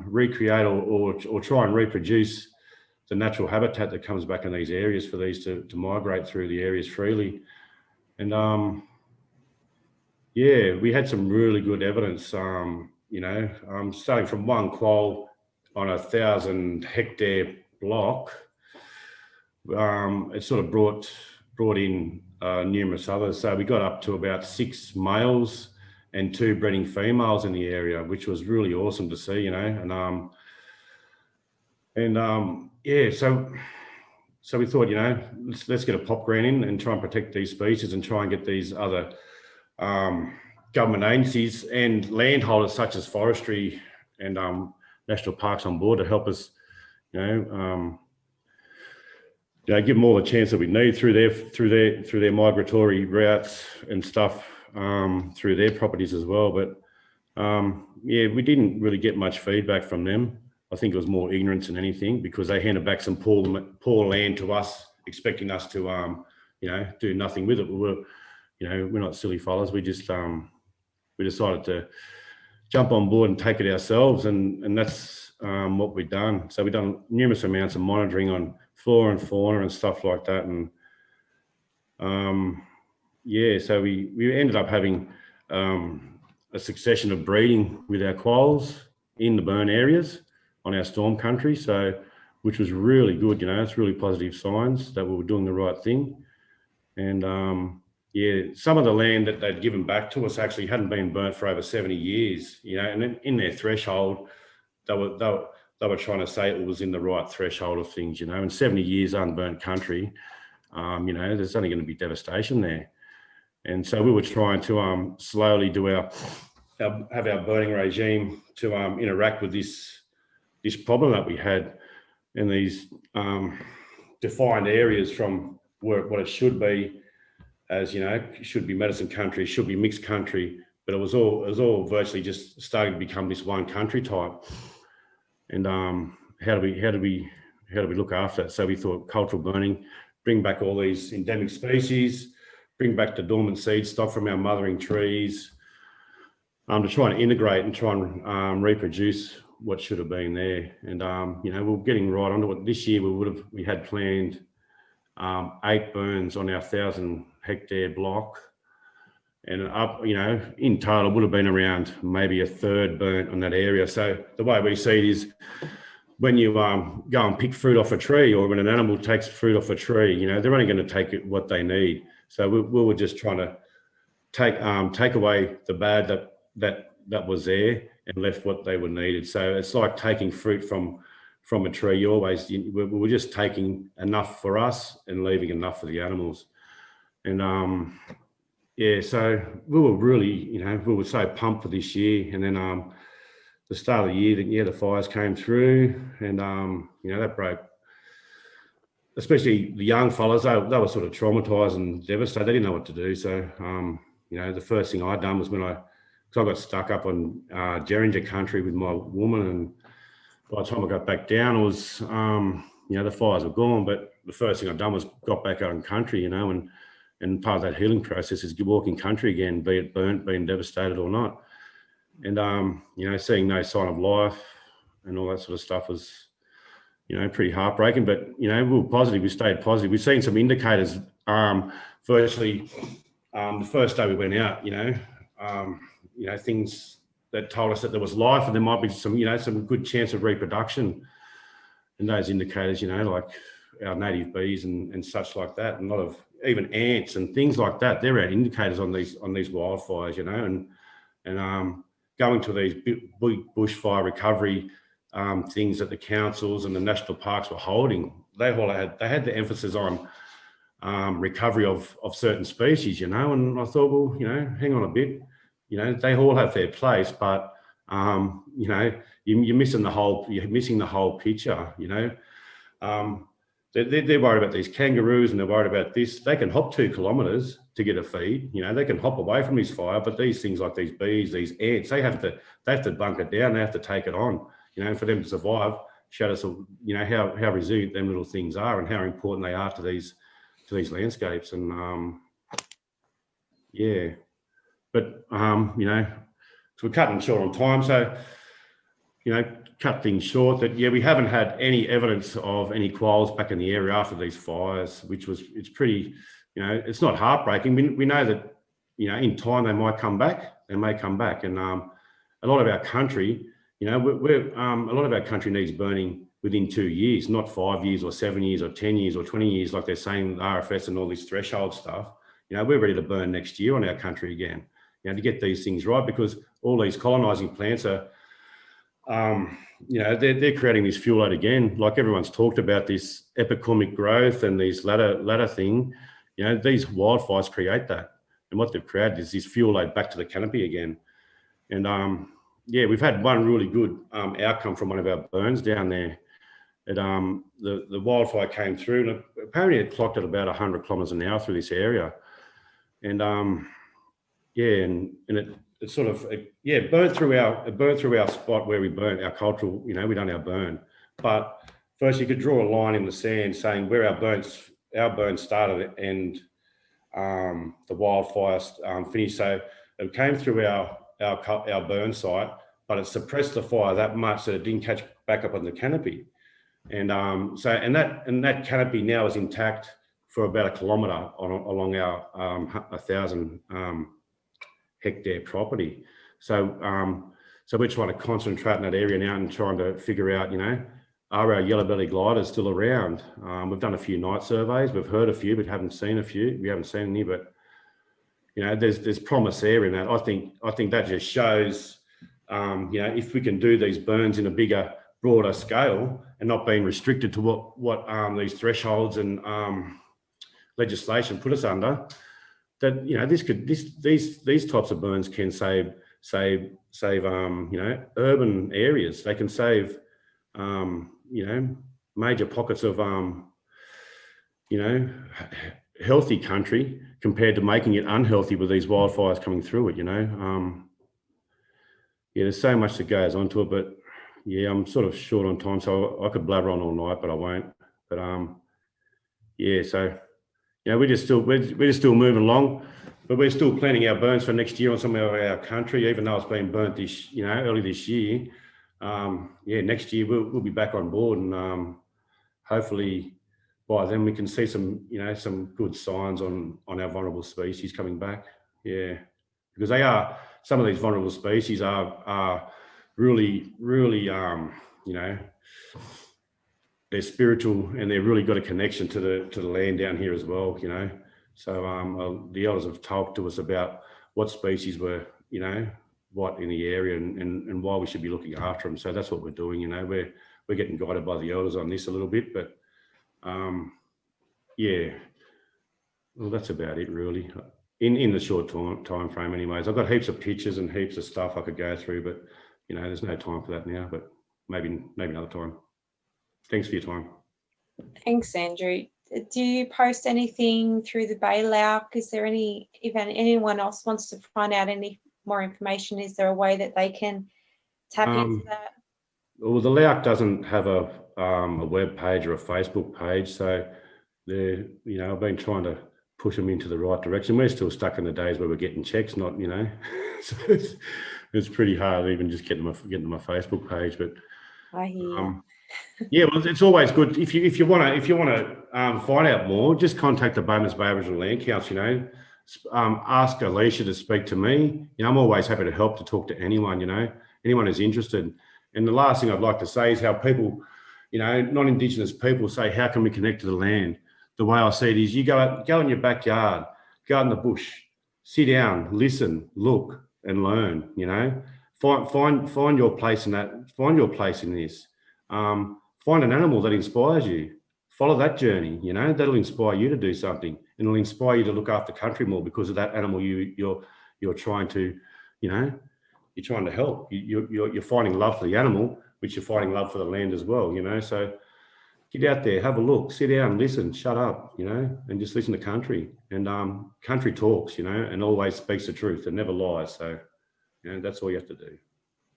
recreate or try and reproduce the natural habitat that comes back in these areas for these to migrate through the areas freely. And we had some really good evidence, starting from one quoll on a 1,000-hectare block. It sort of brought in numerous others. So we got up to about 6 males and 2 breeding females in the area, which was really awesome to see, So we thought, let's get a POP grant in and try and protect these species and try and get these other government agencies and landholders such as forestry and national parks on board to help us, give them all the chance that we need through their migratory routes and stuff, through their properties as well. But we didn't really get much feedback from them. I think it was more ignorance than anything, because they handed back some poor land to us, expecting us to, do nothing with it. We're not silly fellas. We just we decided to jump on board and take it ourselves, and that's what we've done. So we've done numerous amounts of monitoring on flora and fauna and stuff like that, and so we ended up having a succession of breeding with our quolls in the burn areas on our storm country, so which was really good. It's really positive signs that we were doing the right thing. And some of the land that they'd given back to us actually hadn't been burnt for over 70 years, and in their threshold, they were trying to say it was in the right threshold of things, and 70 years unburnt country, there's only going to be devastation there. And so we were trying to slowly do have our burning regime to interact with this problem that we had in these defined areas from what it should be, as it should be medicine country, it should be mixed country, but it was all virtually just starting to become this one country type. And how do we look after that? So we thought cultural burning, bring back all these endemic species, bring back the dormant seed stock from our mothering trees, to try and integrate and try and reproduce what should have been there. And we're getting right onto it. This year we had planned 8 burns on our 1,000-hectare block, and in total would have been around maybe a third burnt on that area. So the way we see it is, when you go and pick fruit off a tree, or when an animal takes fruit off a tree, they're only going to take it what they need. So we were just trying to take away the bad that was there and left what they were needed. So it's like taking fruit from a tree. We're just taking enough for us and leaving enough for the animals. And so we were really, we were so pumped for this year. And then the start of the year, the fires came through, and that especially the young fellas, they were sort of traumatized and devastated. They didn't know what to do. So, you know, the first thing I done was because I got stuck up on Geringer country with my woman, and by the time I got back down, it was, you know, the fires were gone. But the first thing I'd done was got back out in country, you know, and part of that healing process is walking country again, be it burnt, being devastated or not. And, you know, seeing no sign of life and all that sort of stuff was, you know, pretty heartbreaking. But, you know, we were positive, we stayed positive. We've seen some indicators, virtually the first day we went out, you know, things that told us that there was life and there might be some, you know, some good chance of reproduction. And those indicators, you know, like our native bees and such like that, and a lot of even ants and things like that, they're our indicators on these wildfires, you know, and going to these big bushfire recovery things that the councils and the national parks were holding, they had the emphasis on recovery of certain species, you know, and I thought, well, you know, hang on a bit, you know, they all have their place, but you know, you're missing the whole picture, you know. They're worried about these kangaroos and they're worried about this. They can hop 2 kilometres to get a feed, you know, they can hop away from this fire, but these things like these bees, these ants, they have to bunker down, they have to take it on, you know, and for them to survive, showed us, you know, how resilient them little things are and how important they are to these landscapes. And yeah, but you know, so we're cutting short on time, so, you know, cut things short, that yeah, we haven't had any evidence of any quolls back in the area after these fires, it's pretty, you know, it's not heartbreaking. We know that, you know, in time they may come back, and a lot of our country, you know, a lot of our country needs burning within 2 years, not 5 years or 7 years or 10 years or 20 years like they're saying, the RFS and all this threshold stuff. You know, we're ready to burn next year on our country again, you know, to get these things right, because all these colonising plants are, you know, they're creating this fuel load again. Like everyone's talked about this epidemic growth and these ladder thing, you know, these wildfires create that. And what they've created is this fuel load back to the canopy again. And yeah, we've had one really good outcome from one of our burns down there. The wildfire came through, and apparently it clocked at about 100 kilometres an hour through this area. And yeah, and it sort of, burnt through our spot where we burnt our cultural, you know, we done our burn. But first you could draw a line in the sand saying where our burn started and the wildfire finished. So it came through our burn site, but it suppressed the fire that much that it didn't catch back up on the canopy. And that canopy now is intact for about 1 kilometre along our 1,000 hectare property. So we're trying to concentrate in that area now and trying to figure out, you know, are our yellow-bellied gliders still around? We've done a few night surveys, we've heard a few, but haven't seen a few. We haven't seen any, but you know, there's promise there in that. I think that just shows, you know, if we can do these burns in a bigger, broader scale and not being restricted to what these thresholds and legislation put us under, that, you know, these types of burns can save you know, urban areas. They can save you know, major pockets of you know, healthy country compared to making it unhealthy with these wildfires coming through it, you know. Yeah, there's so much that goes onto it, but yeah, I'm sort of short on time, so I could blabber on all night, but I won't. But yeah, so you know, we're just still moving along, but we're still planning our burns for next year on some of our country, even though it's been burnt early this year. Yeah, next year we'll be back on board, and hopefully by then we can see some, you know, some good signs on our vulnerable species coming back. Yeah, because some of these vulnerable species are really, you know, they're spiritual and they've really got a connection to the land down here as well, you know. So the elders have talked to us about what species were, you know, what in the area and why we should be looking after them. So that's what we're doing, you know. We're getting guided by the elders on this a little bit, but yeah, well, that's about it really. In the short time frame anyways. I've got heaps of pictures and heaps of stuff I could go through, but you know, there's no time for that now, but maybe another time. Thanks for your time. Thanks, Andrew. Do you post anything through the Baylouk? Is there any, if anyone else wants to find out any more information, is there a way that they can tap into that? Well, the Lauk doesn't have a web page or a Facebook page, so they're, you know, I've been trying to push them into the right direction. We're still stuck in the days where we're getting checks, not, you know, so it's pretty hard even just getting them a Facebook page. But I hear. yeah, well, it's always good if you want to find out more, just contact the Bowmans Bay Aboriginal Land Council. You know, ask Alicia to speak to me. You know, I'm always happy to help, to talk to anyone. You know, anyone who's interested. And the last thing I'd like to say is how people, you know, non-Indigenous people say, how can we connect to the land? The way I see it is, you go in your backyard, go out in the bush, sit down, listen, look, and learn. You know, find your place in that. Find your place in this. Find an animal that inspires you. Follow that journey. You know, that'll inspire you to do something, and it'll inspire you to look after country more because of that animal you're trying to, you know, you're trying to help. You're finding love for the animal, which you're finding love for the land as well. You know, so get out there, have a look, sit down, listen, shut up, you know, and just listen to country. And country talks, you know, and always speaks the truth and never lies. So, you know, that's all you have to do.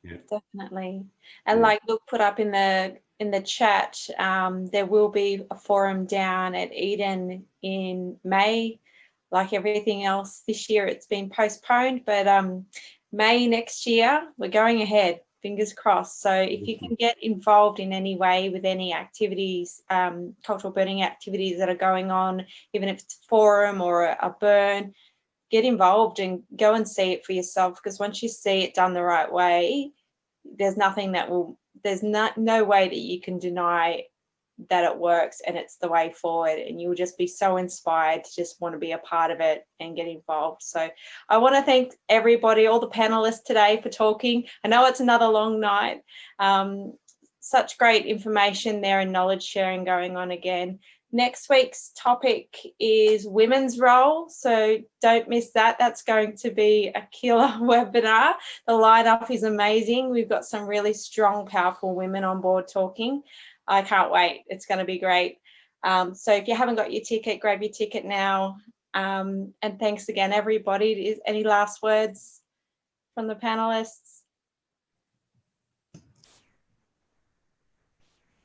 Yeah. Definitely. And like Luke put up in the chat, there will be a forum down at Eden in May. Like everything else this year, it's been postponed, but May next year, we're going ahead, fingers crossed. So if you can get involved in any way with any activities, cultural burning activities that are going on, even if it's a forum or a burn, get involved and go and see it for yourself, because once you see it done the right way, there's nothing that will, there's no way that you can deny that it works and it's the way forward, and you'll just be so inspired to just want to be a part of it and get involved. So I want to thank everybody, all the panelists today, for talking. I know it's another long night. Such great information there and knowledge sharing going on again. Next week's topic is women's role, so don't miss that. That's going to be a killer webinar. The lineup is amazing. We've got some really strong, powerful women on board talking. I can't wait. It's going to be great. So if you haven't got your ticket, grab your ticket now. And thanks again, everybody. Any last words from the panelists?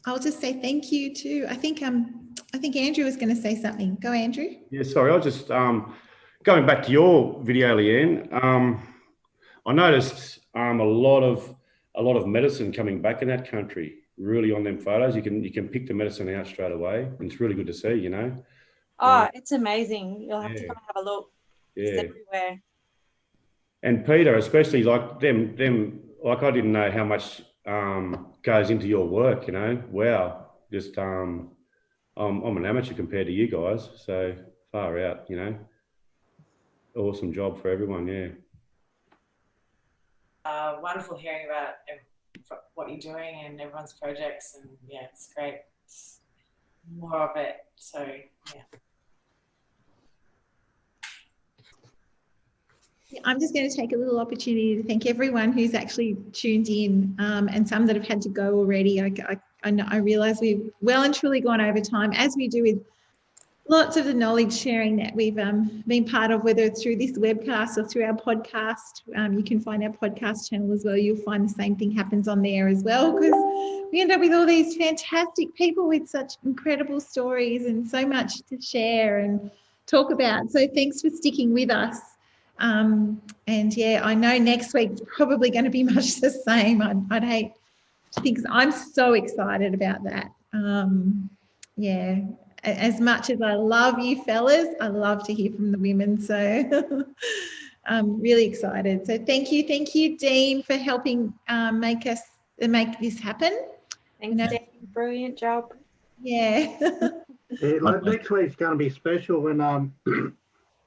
I'll just say thank you too. I think Andrew was going to say something. Go, Andrew. Yeah, sorry. I was just going back to your video, Leanne. I noticed a lot of medicine coming back in that country. Really on them photos, you can pick the medicine out straight away, and it's really good to see. You know. Oh, it's amazing. You'll have to come and have a look. Yeah. It's everywhere. And Peter, especially like them. Like I didn't know how much goes into your work. You know. Wow. Just I'm an amateur compared to you guys, so far out, you know. Awesome job for everyone, yeah. Wonderful hearing about what you're doing and everyone's projects, and yeah, it's great. It's more of it, so yeah. I'm just going to take a little opportunity to thank everyone who's actually tuned in, and some that have had to go already. I realise we've well and truly gone over time, as we do with lots of the knowledge sharing that we've been part of, whether it's through this webcast or through our podcast. You can find our podcast channel as well. You'll find the same thing happens on there as well, because we end up with all these fantastic people with such incredible stories and so much to share and talk about. So thanks for sticking with us. And yeah, I know next week's probably going to be much the same. I'd hate to think, I'm so excited about that. Yeah, as much as I love you fellas, I love to hear from the women. So I'm really excited. So thank you, Dean, for helping make this happen. Thanks, Dean. Brilliant job. Yeah. Yeah, like next week's going to be special when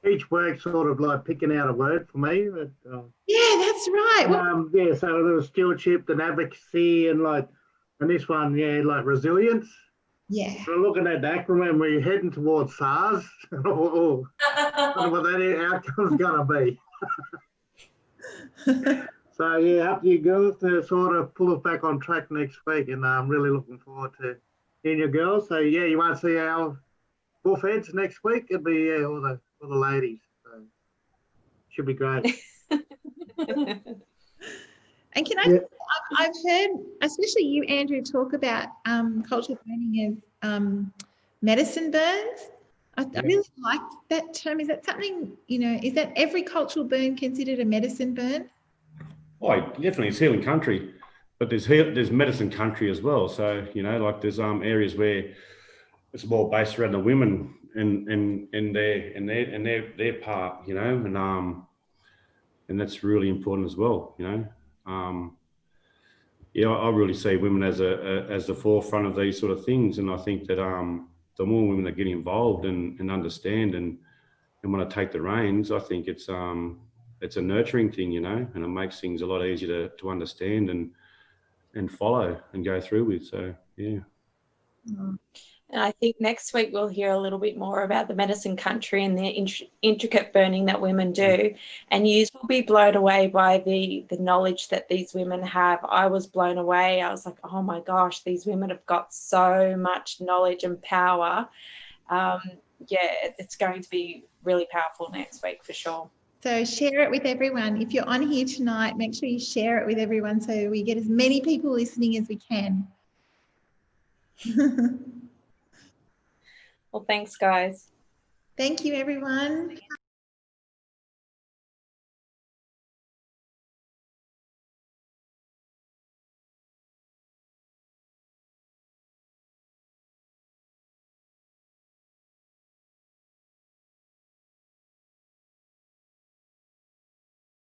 each week sort of like picking out a word for me. But, yeah, that's right. Yeah, so there was stewardship and advocacy and this one, yeah, like resilience. Yeah. We're looking at the acronym, we're heading towards SARS. I don't know what that outcome's going to be. So, yeah, up to you girls to sort of pull us back on track next week, and I'm really looking forward to and your girls. So yeah, you won't see our bullheads next week. It'll be all the ladies. So should be great. And can I? Yeah. I've heard, especially you, Andrew, talk about cultural burning as medicine burns. I really like that term. Is that something, is that every cultural burn considered a medicine burn? Oh, definitely, it's healing country, but there's medicine country as well. So like there's areas where it's more based around the women and their part, and that's really important as well. I really see women as the forefront of these sort of things, and I think that the more women that get involved and understand and want to take the reins, I think it's a nurturing thing, and it makes things a lot easier to understand and follow and go through with. So yeah. And I think next week we'll hear a little bit more about the medicine country and the intricate burning that women do. And you will be blown away by the knowledge that these women have. I was blown away. I was like, oh my gosh, these women have got so much knowledge and power. It's going to be really powerful next week for sure. So share it with everyone. If you're on here tonight, make sure you share it with everyone so we get as many people listening as we can. Well, thanks, guys. Thank you, everyone.